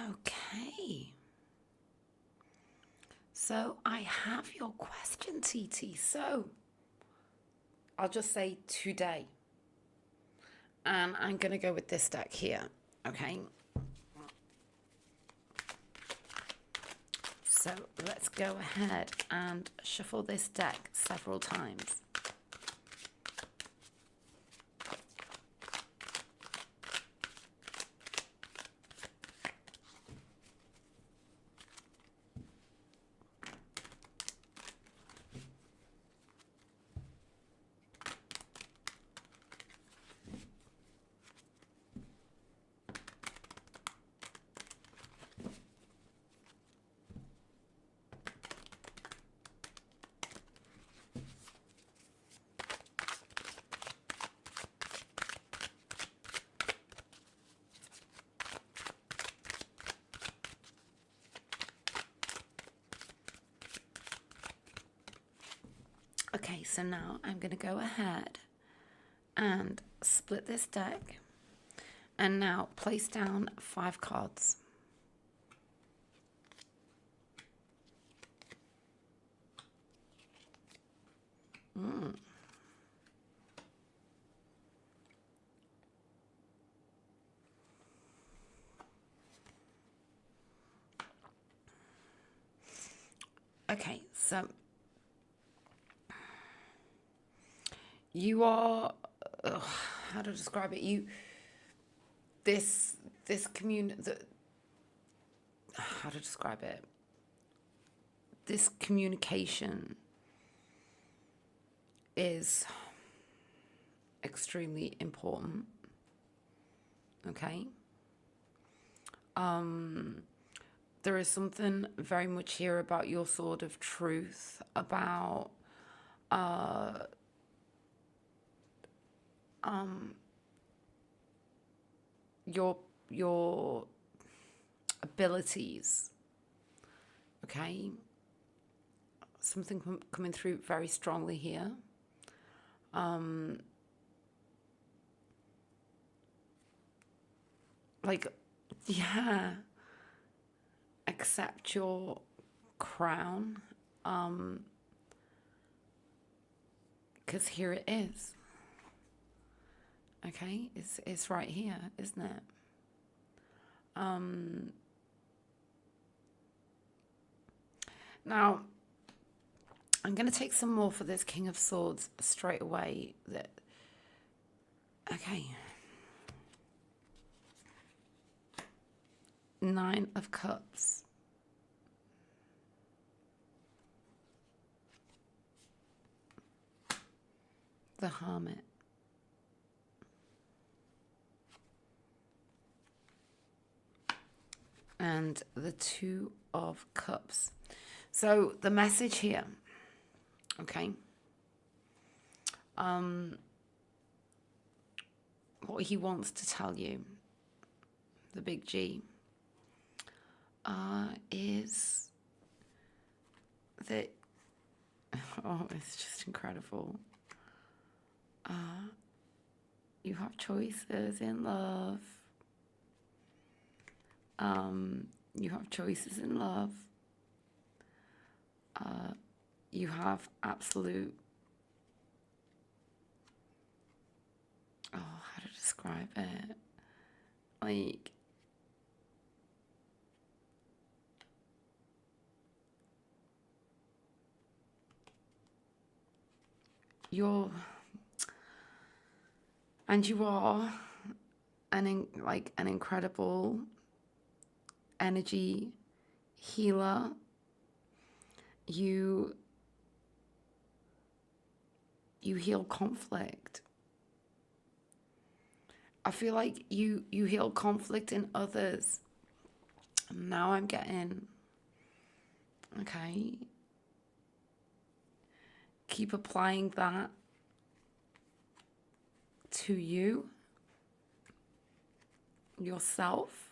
Okay. So I have your question, TT. So I'll just say today. And I'm going to go with this deck here. Okay. So let's go ahead and shuffle this deck several times. Okay, so now I'm going to go ahead and split this deck and now place down 5 cards. Okay, so you are, how to describe it? This how to describe it? This communication is extremely important. Okay. There is something very much here about your sort of truth, about your abilities. Okay. Something coming through very strongly here. Like, yeah, accept your crown, because here it is. Okay, it's right here, isn't it? Now, I'm going to take some more for this King of Swords straight away. Okay. 9 of Cups. The Hermit. And the 2 of Cups. So the message here, okay, what he wants to tell you, the big G, is that, oh, it's just incredible. You have choices in love. You have choices in love. You have absolute, how to describe it? Like, you are an incredible energy healer. You heal conflict. I feel like you heal conflict in others. Now I'm getting, okay, keep applying that to you, yourself.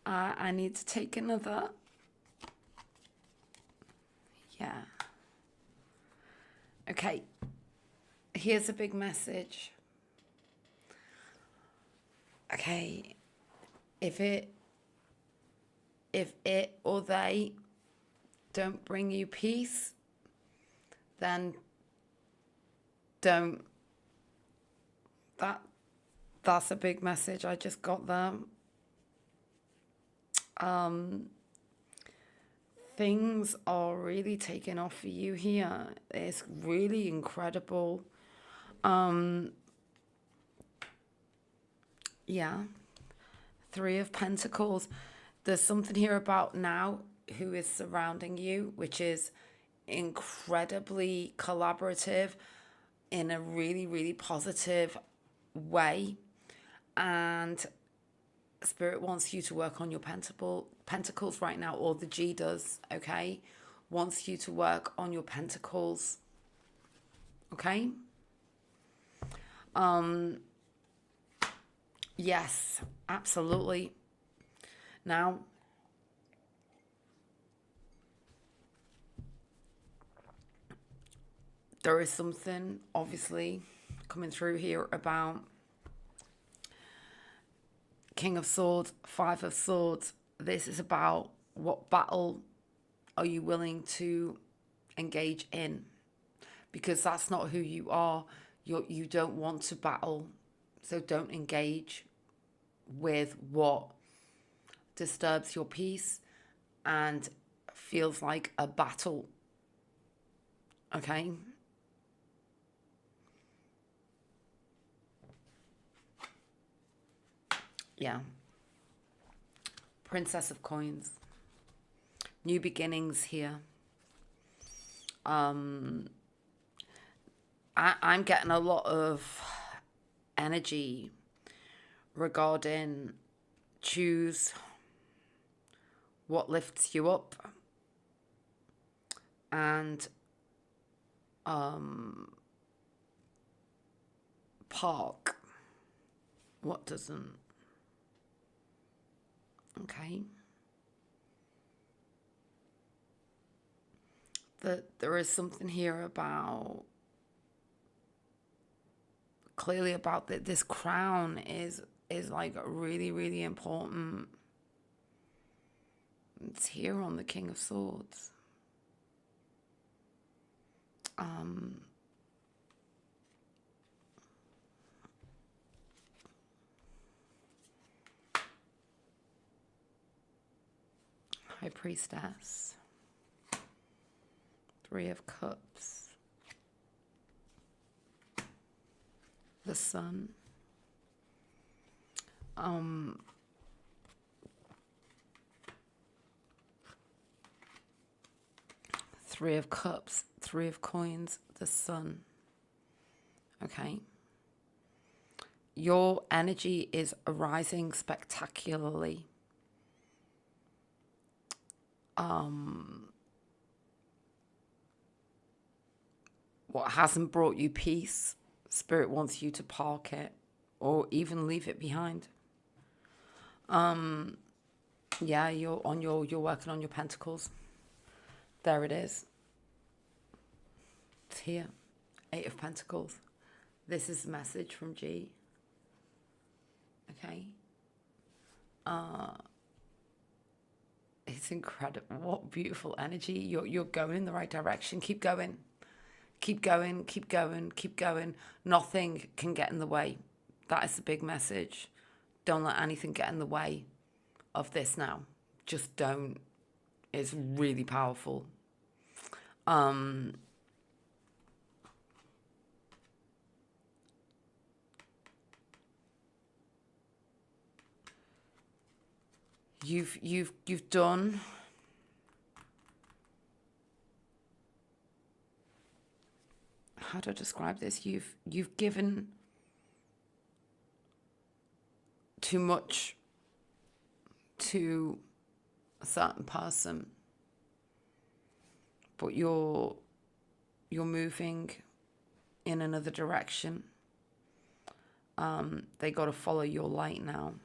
I need to take another. Yeah. Okay. Here's a big message. Okay. If it If it or they don't bring you peace, then don't. That that's a big message I just got there. Things are really taking off for you here. It's really incredible. Yeah. Three of Pentacles. There's something here about now who is surrounding you, which is incredibly collaborative in a really, really positive way. And Spirit wants you to work on your pentacles right now, or the G does, okay? Wants you to work on your pentacles, okay? Yes, absolutely. Now, there is something obviously coming through here about King of Swords, Five of Swords. This is about what battle are you willing to engage in? Because that's not who you are. You don't want to battle, so don't engage with what disturbs your peace and feels like a battle. Okay? Yeah. Princess of Coins. New beginnings here. I'm getting a lot of energy regarding choose what lifts you up and park what doesn't. Okay. That there is something here about clearly about that this crown is like really, really important. It's here on the King of Swords. High Priestess. Three of Cups. The Sun. Three of Cups, Three of Coins, the Sun. Okay. Your energy is arising spectacularly. What hasn't brought you peace, Spirit wants you to park it or even leave it behind. Yeah, you're working on your pentacles. There it is. It's here. Eight of Pentacles. This is the message from G. Okay. It's incredible. What beautiful energy. You're going in the right direction. Keep going. Keep going, keep going, keep going. Nothing can get in the way. That is the big message. Don't let anything get in the way of this now. Just don't. It's really powerful. You've done how do I describe this? You've given too much to a certain person, but you're moving in another direction. They got to follow your light now.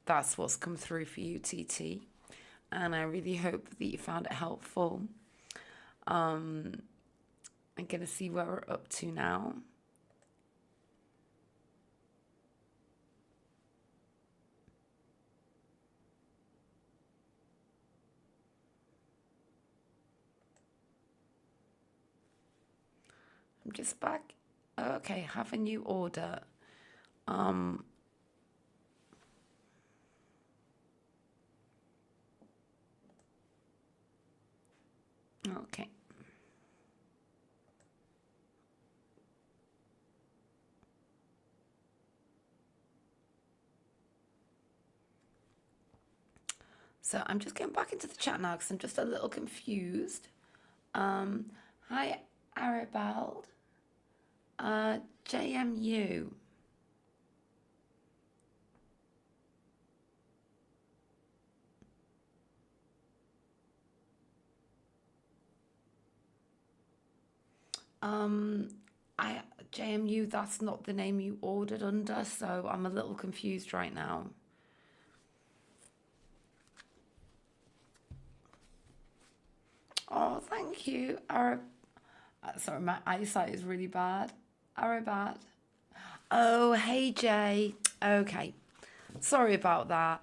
That's what's come through for you, TT. And I really hope that you found it helpful. I'm going to see where we're up to now. I'm just back. Okay, have a new order. Um, okay. So I'm just getting back into the chat now because I'm just a little confused. Um, Hi, Arabald. JMU. Um, I JMU, that's not the name you ordered under, so I'm a little confused right now. Oh, thank you, Arab. Sorry, my eyesight is really bad. Arabad. Oh, hey Jay. Okay, sorry about that.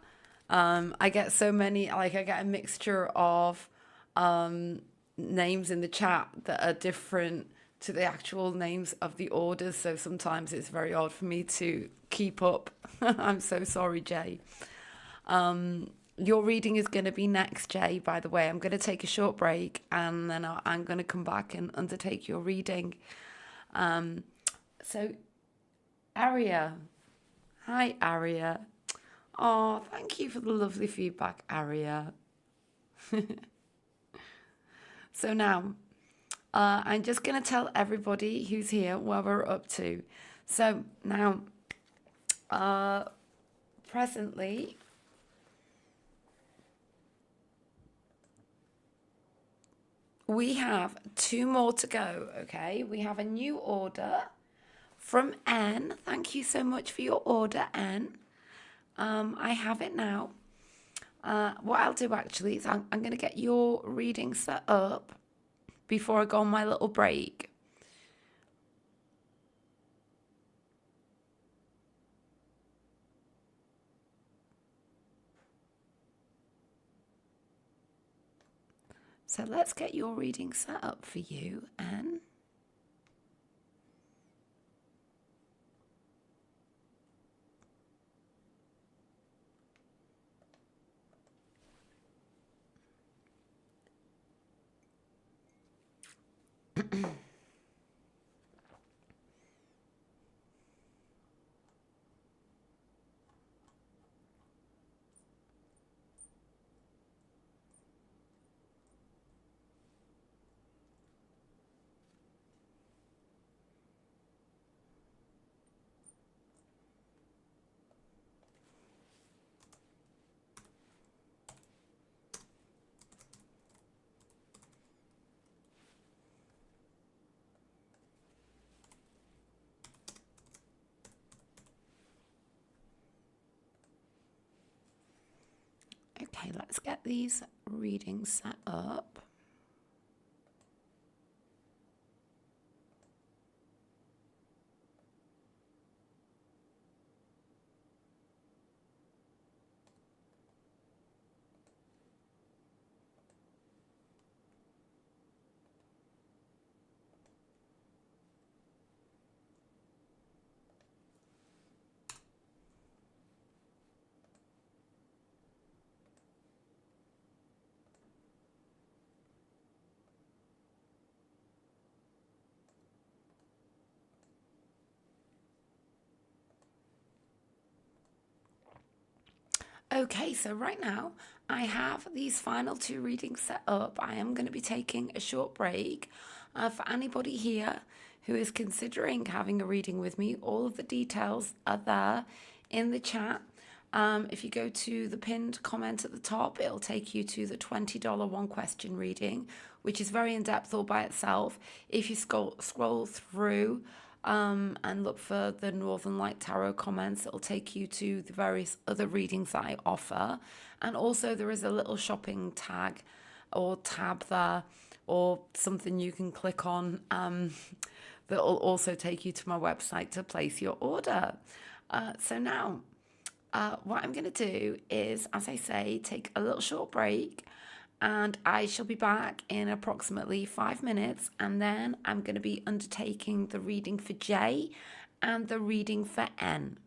I get so many, like I get a mixture of um, names in the chat that are different to the actual names of the orders. So sometimes it's very odd for me to keep up. I'm so sorry, Jay. Your reading is going to be next, Jay, by the way. I'm going to take a short break and then I'm going to come back and undertake your reading. Um, so, Aria. Hi, Aria. Oh, thank you for the lovely feedback, Aria. So now, I'm just going to tell everybody who's here what we're up to. So now, uh, presently, we have two more to go, okay? We have a new order from N. Thank you so much for your order, N. I have it now. What I'll do actually is I'm going to get your reading set up before I go on my little break. So let's get your reading set up for you, N. Okay, let's get these readings set up. Okay, so right now I have these final two readings set up. I am going to be taking a short break. For anybody here who is considering having a reading with me, all of the details are there in the chat. If you go to the pinned comment at the top, it'll take you to the $20 one question reading, which is very in depth all by itself. If you scroll through and look for the Northern Light Tarot comments, it'll take you to the various other readings that I offer. And also, there is a little shopping tag or tab there, or something you can click on that will also take you to my website to place your order. So now, what I'm going to do is, as I say, take a little short break and I shall be back in approximately 5 minutes. And then I'm going to be undertaking the reading for J and the reading for N.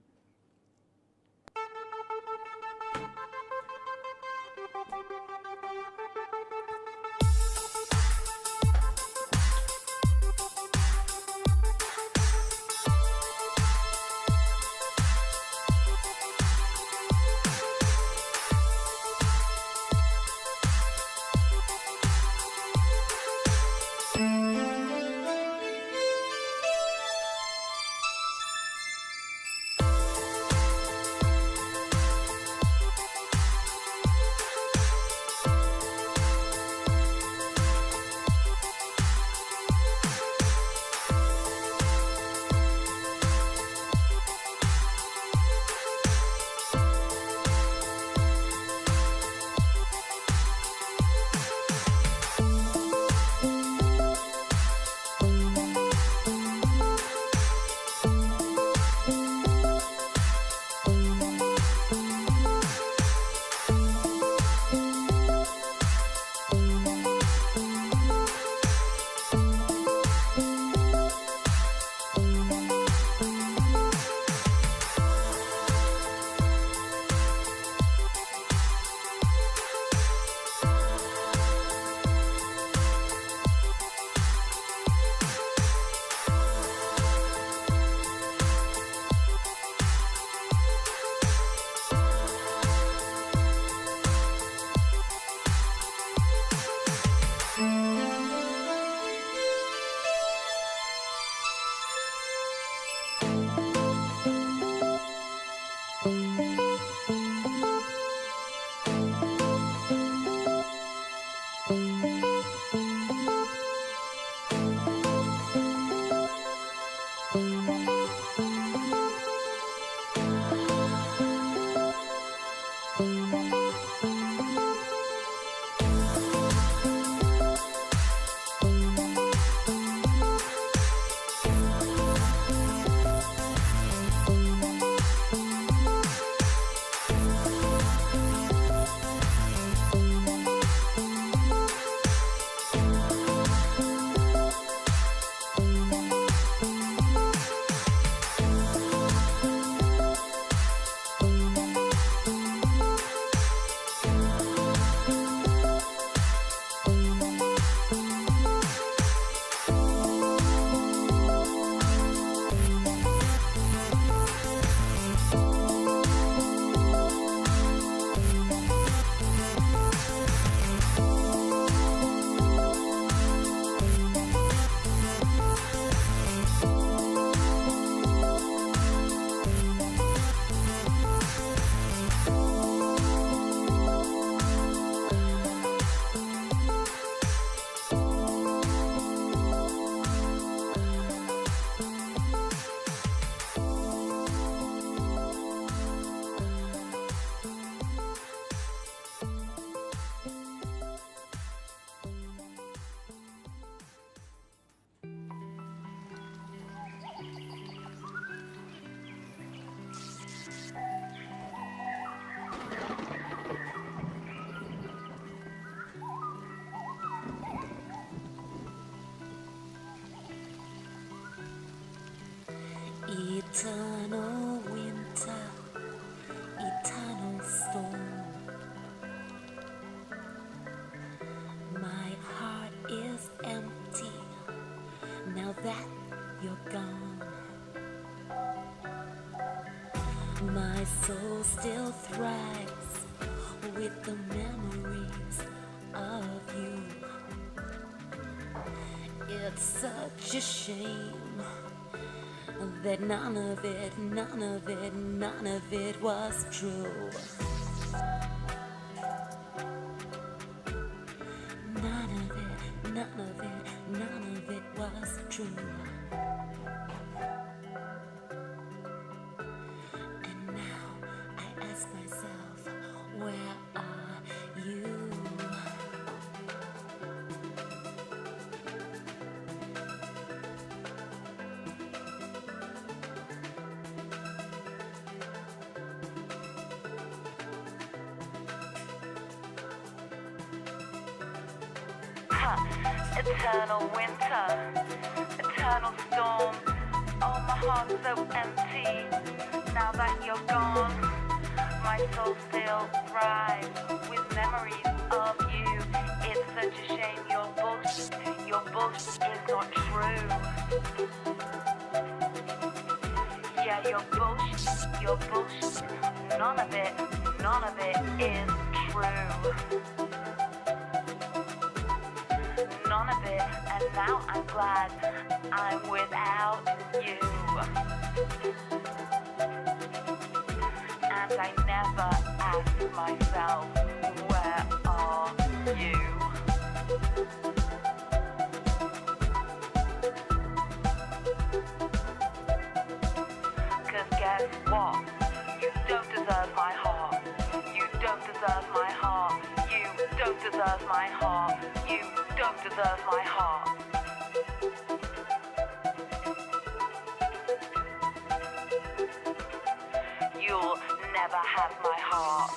Eternal winter, eternal storm. My heart is empty now that you're gone. My soul still thrives with the memories of you. It's such a shame that none of it was true. None of it was true. And now I ask myself, where are you? Eternal winter, eternal storm. Oh, my heart's so empty now that you're gone. My soul still thrives with memories of you. It's such a shame your bullshit is not true. Yeah, your bullshit, none of it is true. None of it, and now I'm glad I'm without you. And I never ask myself, where are you? 'Cause guess what? You don't deserve my heart. You don't deserve my heart. You don't deserve my heart. You don't deserve my heart. You'll never have my heart.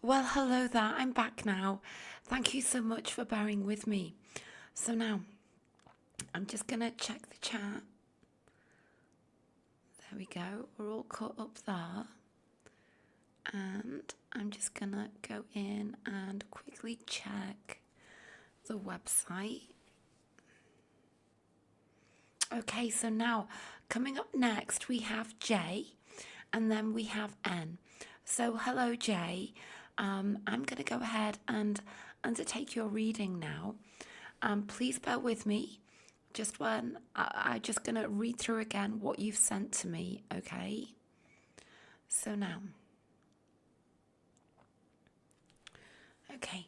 Well, hello there. I'm back now. Thank you so much for bearing with me. So now, I'm just going to check the chat. There we go. We're all caught up there. And I'm just going to go in and quickly check the website. Okay, so now coming up next, we have J and then we have N. So hello, J. I'm going to go ahead and undertake your reading now. Please bear with me. Just when I'm just going to read through again what you've sent to me, okay? So now. Okay.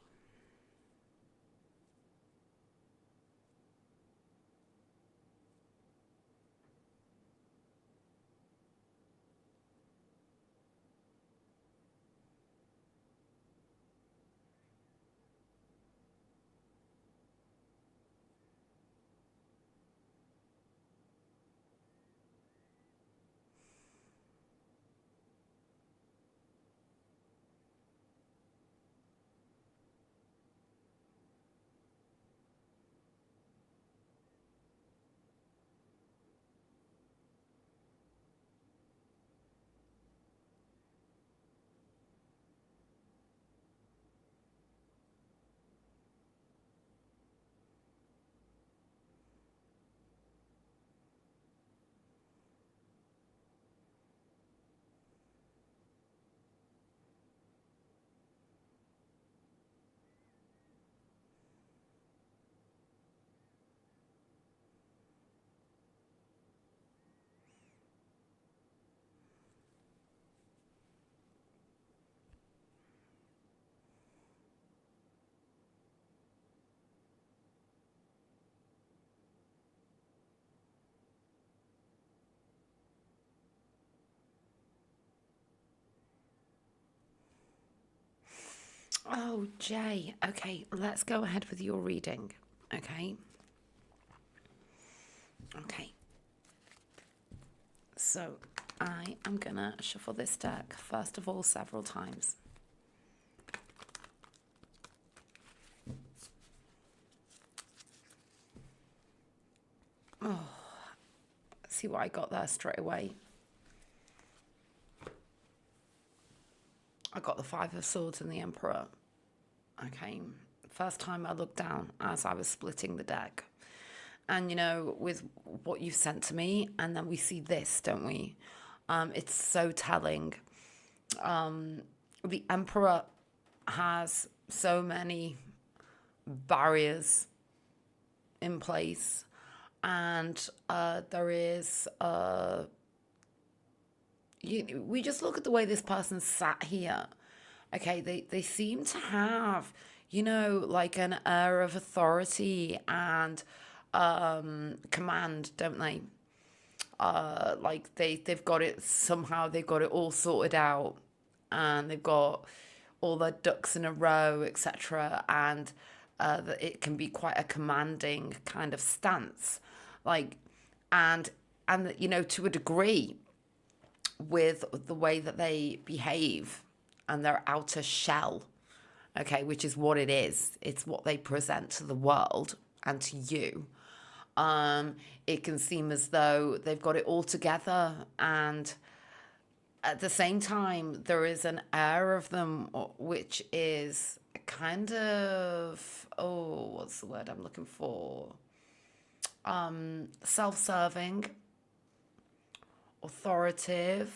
Oh, Jay. Okay, let's go ahead with your reading. Okay. Okay. So I am going to shuffle this deck, first of all, several times. Oh, see what I got there straight away. I got the Five of Swords and the Emperor. Okay, first time I looked down as I was splitting the deck. And, you know, with what you've sent to me, and then we see this, don't we? It's so telling. The Emperor has so many barriers in place. And there is... we just look at the way this person sat here. Okay, they seem to have, you know, like an air of authority and command, don't they? Like they've got it somehow, they've got it all sorted out, and they've got all their ducks in a row, etc. And that it can be quite a commanding kind of stance, like, and you know, to a degree, with the way that they behave and their outer shell, okay, which is what it is. It's what they present to the world and to you. It can seem as though they've got it all together, and at the same time, there is an air of them which is kind of, oh, what's the word I'm looking for? Self-serving, authoritative,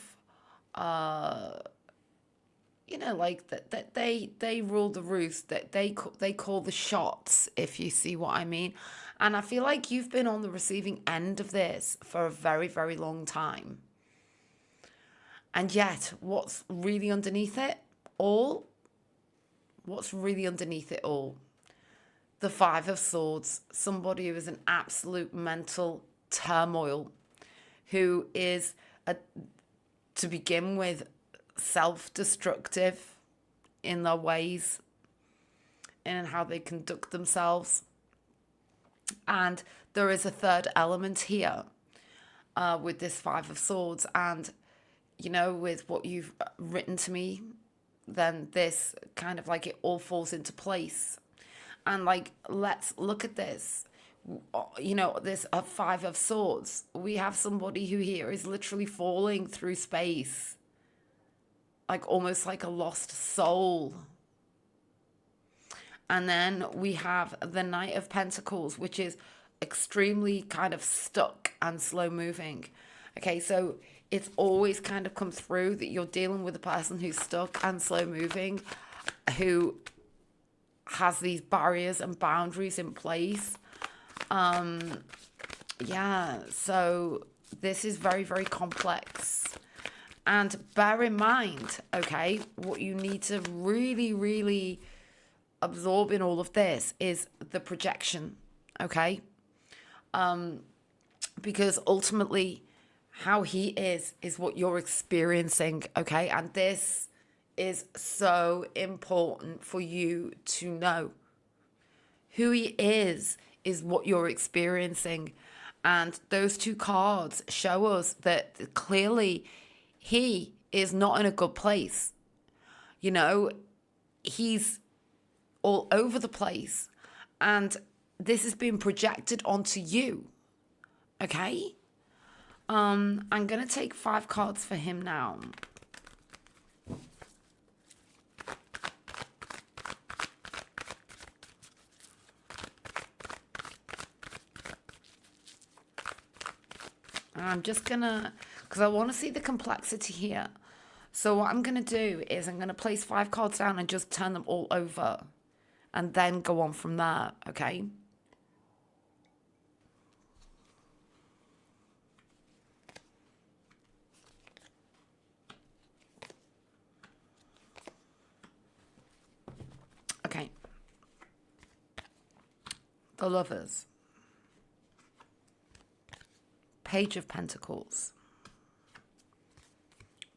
you know, like that they rule the roost, that they call the shots, if you see what I mean. And I feel like you've been on the receiving end of this for a very, very long time. And yet, what's really underneath it all? What's really underneath it all? The Five of Swords, somebody who is in absolute mental turmoil, who is, to begin with, self-destructive in their ways and in how they conduct themselves. And there is a third element here with this Five of Swords. And, you know, with what you've written to me, then this kind of like it all falls into place. And like, let's look at this. this Five of Swords. We have somebody who here is literally falling through space, like almost like a lost soul. And then we have the Knight of Pentacles, which is extremely kind of stuck and slow moving. Okay, so it's always kind of come through that you're dealing with a person who's stuck and slow moving, who has these barriers and boundaries in place. Yeah, so this is very, very complex. And bear in mind, okay, what you need to really, really absorb in all of this is the projection, okay? Because ultimately, how he is what you're experiencing, okay? And this is so important for you to know. Who he is what you're experiencing. And those two cards show us that clearly he is not in a good place. He's all over the place. And this has been projected onto you. Okay? I'm going to take 5 cards for him now. I'm just gonna, because I want to see the complexity here. So what I'm gonna do is I'm gonna place 5 cards down and just turn them all over, and then go on from there. Okay. Okay. The Lovers. Page of Pentacles,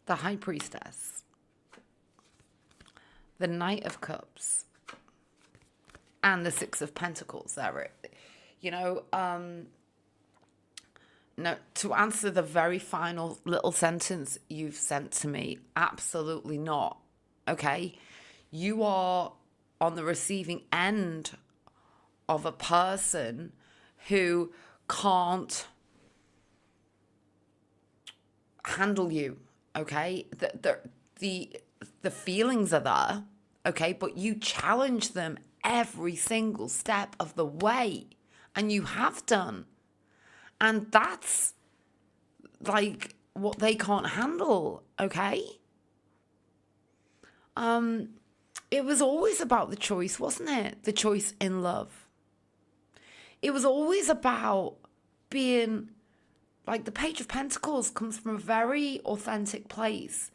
the High Priestess, the Knight of Cups, and the Six of Pentacles. There, no, to answer the very final little sentence you've sent to me, absolutely not. Okay, you are on the receiving end of a person who can't handle you, okay? The feelings are there, okay? But you challenge them every single step of the way, and you have done. And that's like what they can't handle, okay? It was always about the choice, wasn't it? The choice in love. It was always about being, like, the Page of Pentacles comes from a very authentic place.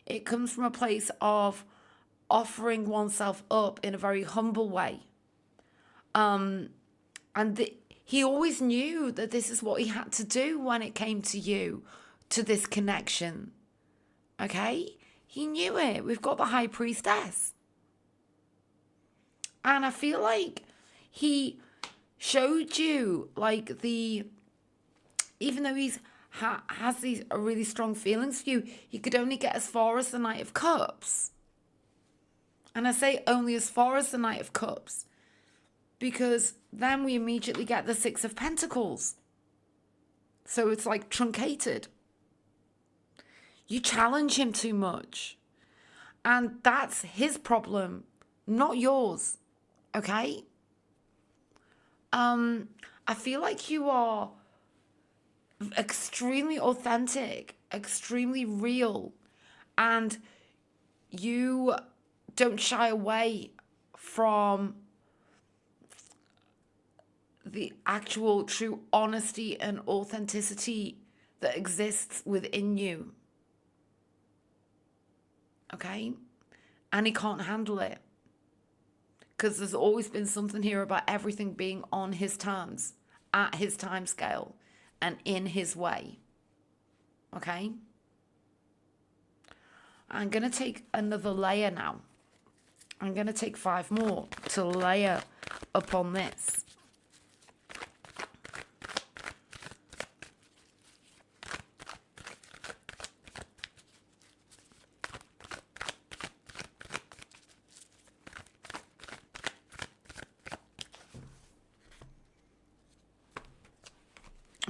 It comes from a place of offering oneself up in a very humble way. He always knew that this is what he had to do when it came to you, to this connection. Okay? He knew it. We've got the High Priestess. And I feel like he showed you, like, even though he's has these really strong feelings for you, he could only get as far as the Knight of Cups. And I say only as far as the Knight of Cups, because then we immediately get the Six of Pentacles. So it's like truncated. You challenge him too much. And that's his problem, not yours. Okay? I feel like you are extremely authentic, extremely real, and you don't shy away from the actual true honesty and authenticity that exists within you. Okay? And he can't handle it. Because there's always been something here about everything being on his terms, at his time scale, and in his way. Okay? I'm going to take another layer now. I'm going to take 5 more to layer upon this.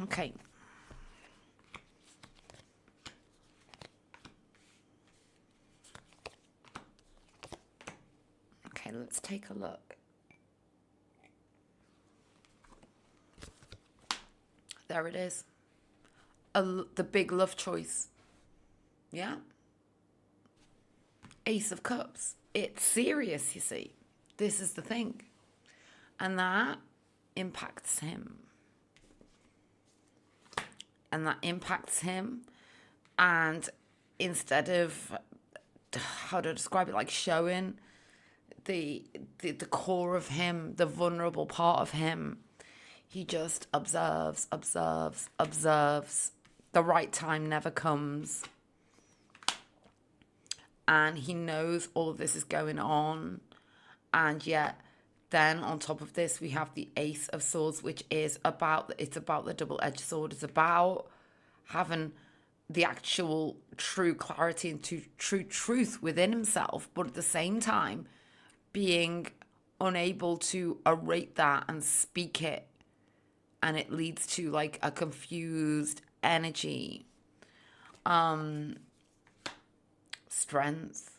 Okay. Okay, let's take a look. There it is. The big love choice. Yeah. Ace of Cups. It's serious, you see. This is the thing. And that impacts him. And instead of, how to describe it, like showing the core of him, the vulnerable part of him, he just observes. The right time never comes. And he knows all of this is going on. And yet, then on top of this, we have the Ace of Swords, which is about the double-edged sword. It's about having the actual true clarity and true truth within himself, but at the same time, being unable to orate that and speak it. And it leads to like a confused energy, strength,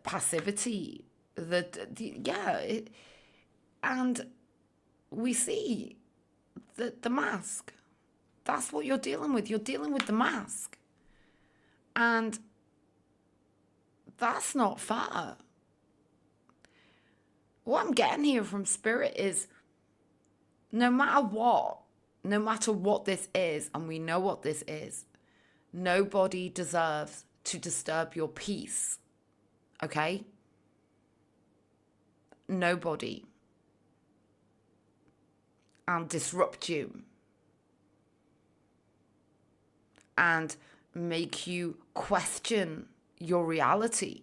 passivity. And we see the mask. That's what you're dealing with. You're dealing with the mask. And that's not fair. What I'm getting here from Spirit is no matter what this is, and we know what this is, nobody deserves to disturb your peace. Okay? Nobody. And disrupt you. And make you question your reality.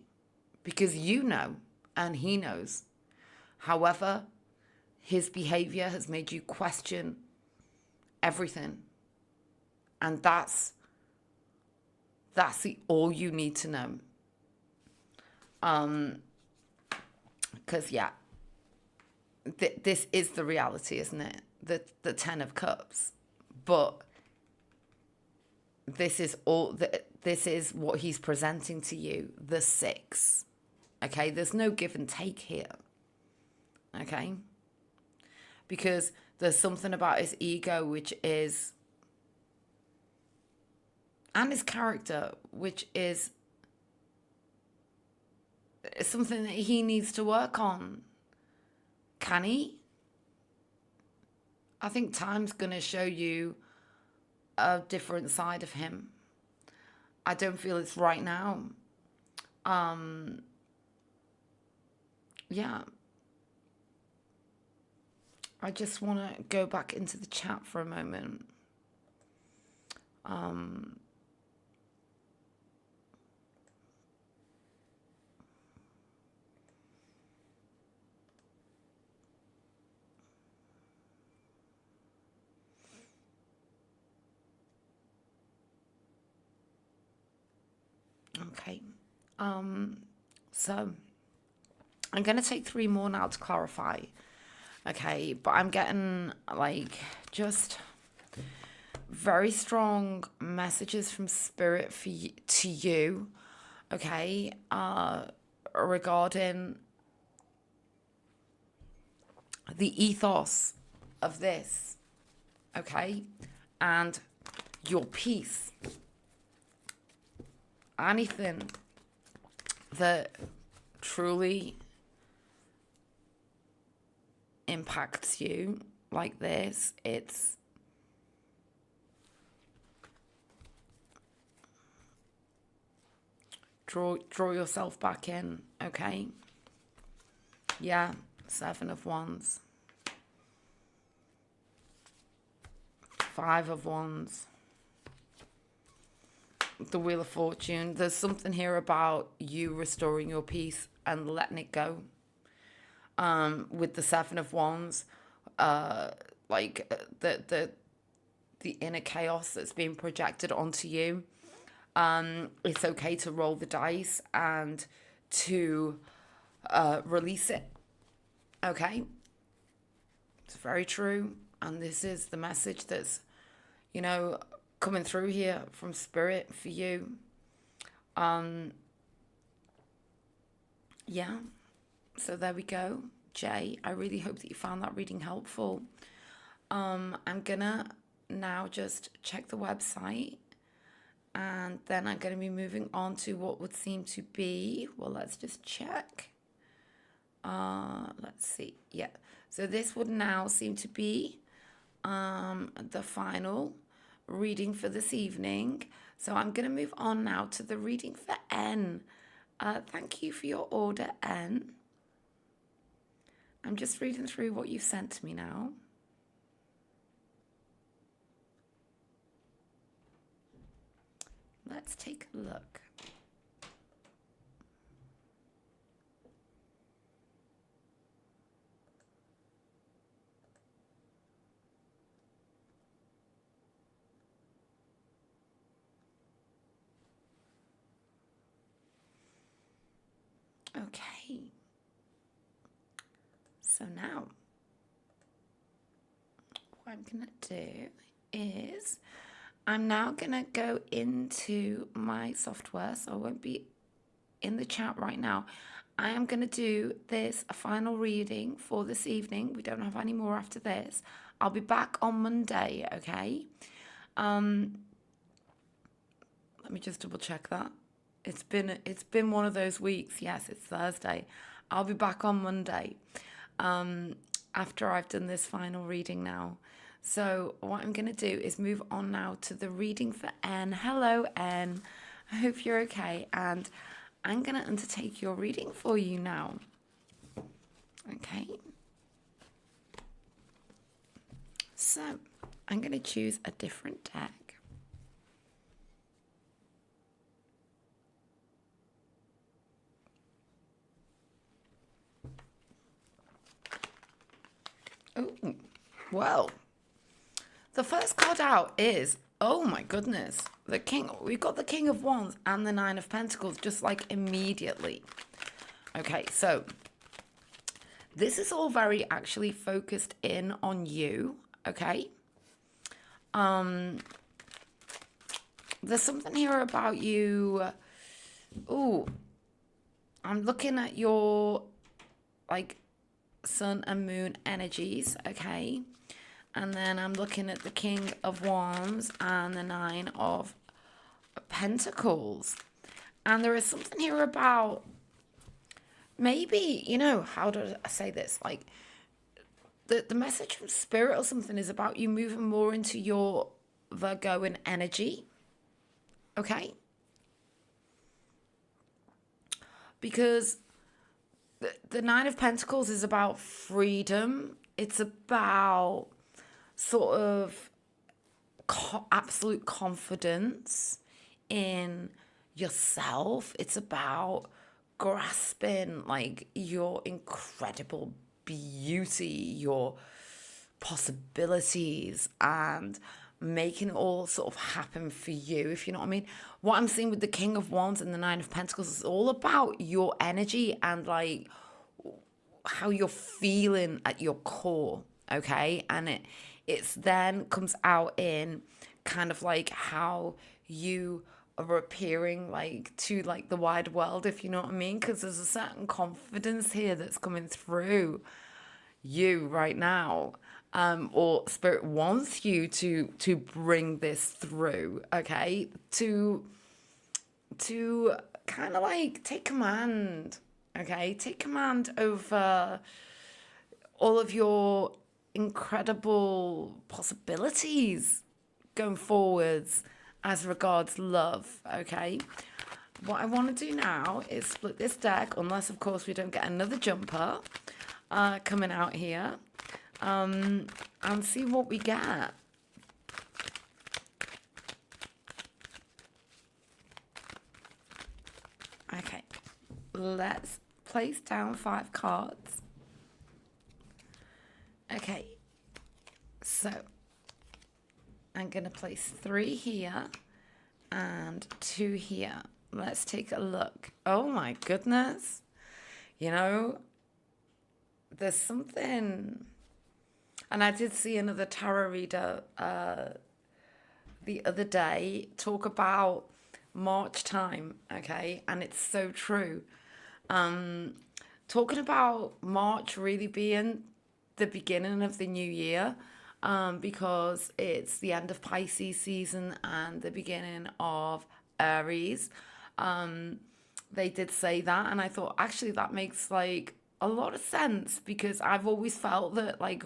Because you know, and he knows. However, his behavior has made you question everything. And that's all you need to know. Because, this is the reality, isn't it? The Ten of Cups. But this is what he's presenting to you, the Six. Okay? There's no give and take here. Okay? Because there's something about his ego, which is, and his character, which is something that he needs to work on. Can he? I think time's going to show you a different side of him. I don't feel it's right now. I just want to go back into the chat for a moment. Okay. So I'm going to take 3 more now to clarify. Okay, but I'm getting like just very strong messages from Spirit to you, okay, regarding the ethos of this, okay, and your peace. Anything that truly impacts you like this, it's draw yourself back in, okay? Yeah, 7 of Wands, 5 of Wands, the Wheel of Fortune. There's something here about you restoring your peace and letting it go. With the 7 of Wands, like the inner chaos that's being projected onto you. It's okay to roll the dice and to release it. Okay? It's very true. And this is the message that's, you know, coming through here from Spirit for you. Yeah, so there we go. Jay, I really hope that you found that reading helpful. I'm gonna now just check the website, and then I'm gonna be moving on to what would seem to be, well, let's just check. Let's see. Yeah, so this would now seem to be the final reading for this evening. So I'm going to move on now to the reading for N. Thank you for your order, N. I'm just reading through what you've sent to me now. Let's take a look. Okay. So now, what I'm going to do is I'm now going to go into my software, so I won't be in the chat right now. I am going to do this a final reading for this evening. We don't have any more after this. I'll be back on Monday, okay? Let me just double check that. It's been one of those weeks. Yes, it's Thursday. I'll be back on Monday after I've done this final reading now. So what I'm going to do is move on now to the reading for N. Hello, N. I hope you're okay. And I'm going to undertake your reading for you now. Okay. So I'm going to choose a different deck. Oh, well, the first card out is, oh my goodness, the King. We've got the King of Wands and the Nine of Pentacles just like immediately. Okay, so this is all very actually focused in on you, okay? There's something here about you. Oh, I'm looking at your, like, Sun and Moon energies, okay? And then I'm looking at the King of Wands and the Nine of Pentacles. And there is something here about maybe, you know, how do I say this? Like, the message from Spirit or something is about you moving more into your Virgoan energy, okay? Because the Nine of Pentacles is about freedom. It's about sort of absolute confidence in yourself. It's about grasping like your incredible beauty, your possibilities, and making it all sort of happen for you, if you know what I mean. What I'm seeing with the King of Wands and the Nine of Pentacles is all about your energy and like how you're feeling at your core, okay? And it's then comes out in kind of like how you are appearing like to like the wide world, if you know what I mean, because there's a certain confidence here that's coming through you right now. Or Spirit wants you to bring this through, okay? To kind of like take command, okay? Take command over all of your incredible possibilities going forwards as regards love, okay? What I want to do now is split this deck, unless of course we don't get another jumper coming out here. And see what we get. Okay, let's place down 5 cards. Okay, so I'm going to place 3 here and 2 here. Let's take a look. Oh my goodness. You know, there's something And I did see another tarot reader the other day talk about March time, okay? And it's so true. Um, Talking about March really being the beginning of the new year, because it's the end of Pisces season and the beginning of Aries. Um, they did say that, and I thought actually that makes like a lot of sense because I've always felt that like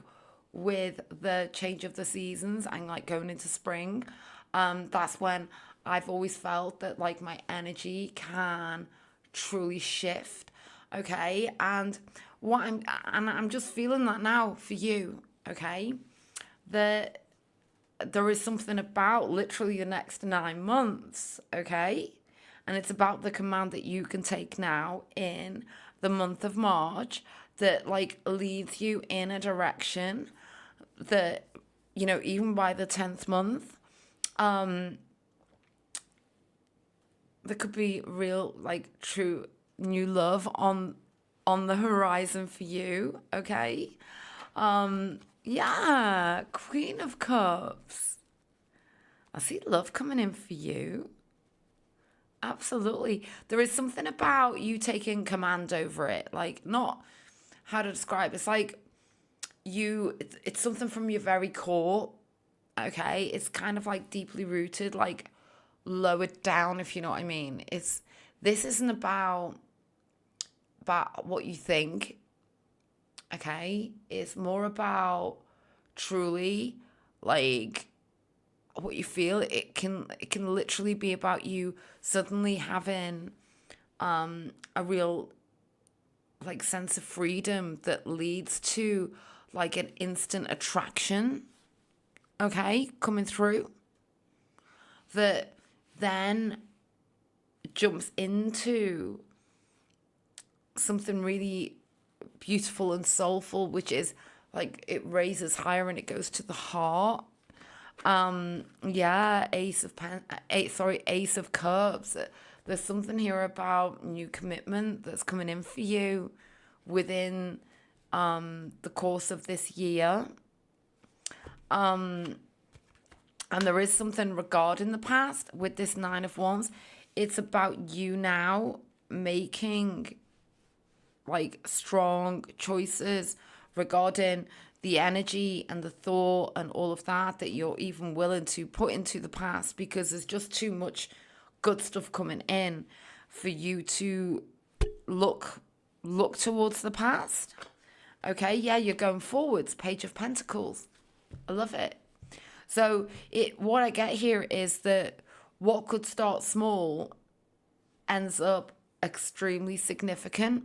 with the change of the seasons and like going into spring, that's when I've always felt that like my energy can truly shift. Okay, and I'm just feeling that now for you. Okay, that there is something about literally the next 9 months, okay? And it's about the command that you can take now in the month of March that like leads you in a direction that, even by the 10th month, there could be real, like true new love on the horizon for you, okay? Yeah, Queen of Cups. I see love coming in for you. Absolutely. There is something about you taking command over it. Like, not how to describe. It's like it's something from your very core. Okay. It's kind of like deeply rooted, like lowered down, if you know what I mean. This isn't about what you think. Okay. It's more about truly like what you feel. It can literally be about you suddenly having a real like sense of freedom that leads to like an instant attraction, okay, coming through, that then jumps into something really beautiful and soulful, which is like it raises higher and it goes to the heart. Yeah, Ace of Cups. There's something here about new commitment that's coming in for you within the course of this year. And there is something regarding the past with this Nine of Wands. It's about you now making like strong choices regarding the energy and the thought and all of that you're even willing to put into the past, because there's just too much good stuff coming in for you to look towards the past. Okay, yeah, you're going forwards. Page of Pentacles. I love it. So what I get here is that what could start small ends up extremely significant.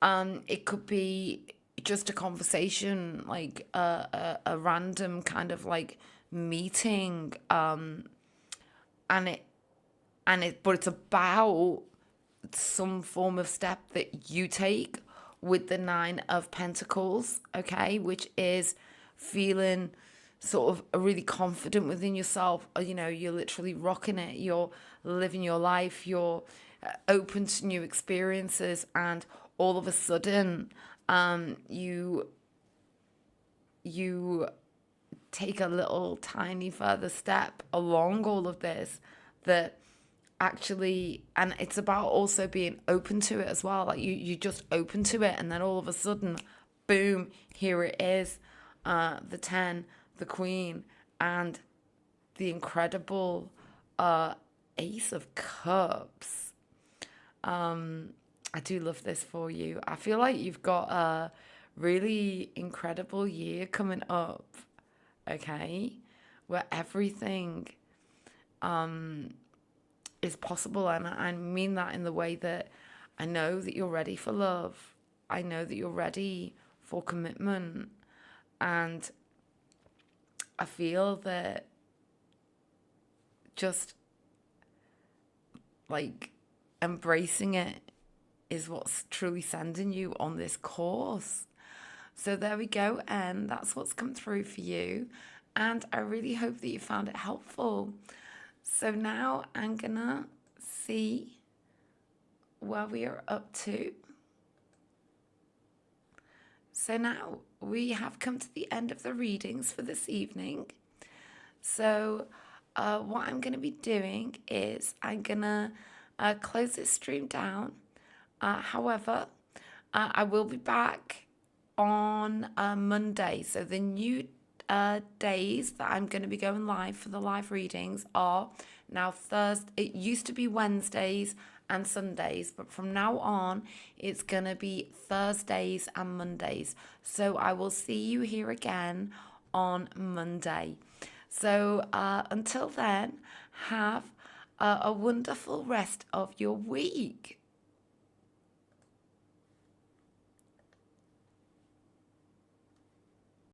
It could be just a conversation, like a random kind of like meeting, and but it's about some form of step that you take with the Nine of Pentacles, okay, which is feeling sort of really confident within yourself. You're literally rocking it. You're living your life. You're open to new experiences, and all of a sudden, you take a little tiny further step along all of this that actually, and it's about also being open to it as well. Like you just open to it, and then all of a sudden, boom, here it is, the 10, the Queen, and the incredible Ace of Cups. I do love this for you. I feel like you've got a really incredible year coming up, okay, where everything is possible. And I mean that in the way that I know that you're ready for love. I know that you're ready for commitment. And I feel that just like embracing it is what's truly sending you on this course. So there we go, and that's what's come through for you. And I really hope that you found it helpful. So now I'm gonna see where we are up to So now we have come to the end of the readings for this evening. So, what I'm going to be doing is I'm going to close this stream down. However, I will be back on Monday. So, the new days that I'm going to be going live for the live readings are now Thursday. It used to be Wednesdays and Sundays, but from now on, it's going to be Thursdays and Mondays. So, I will see you here again on Monday. So until then, have a wonderful rest of your week.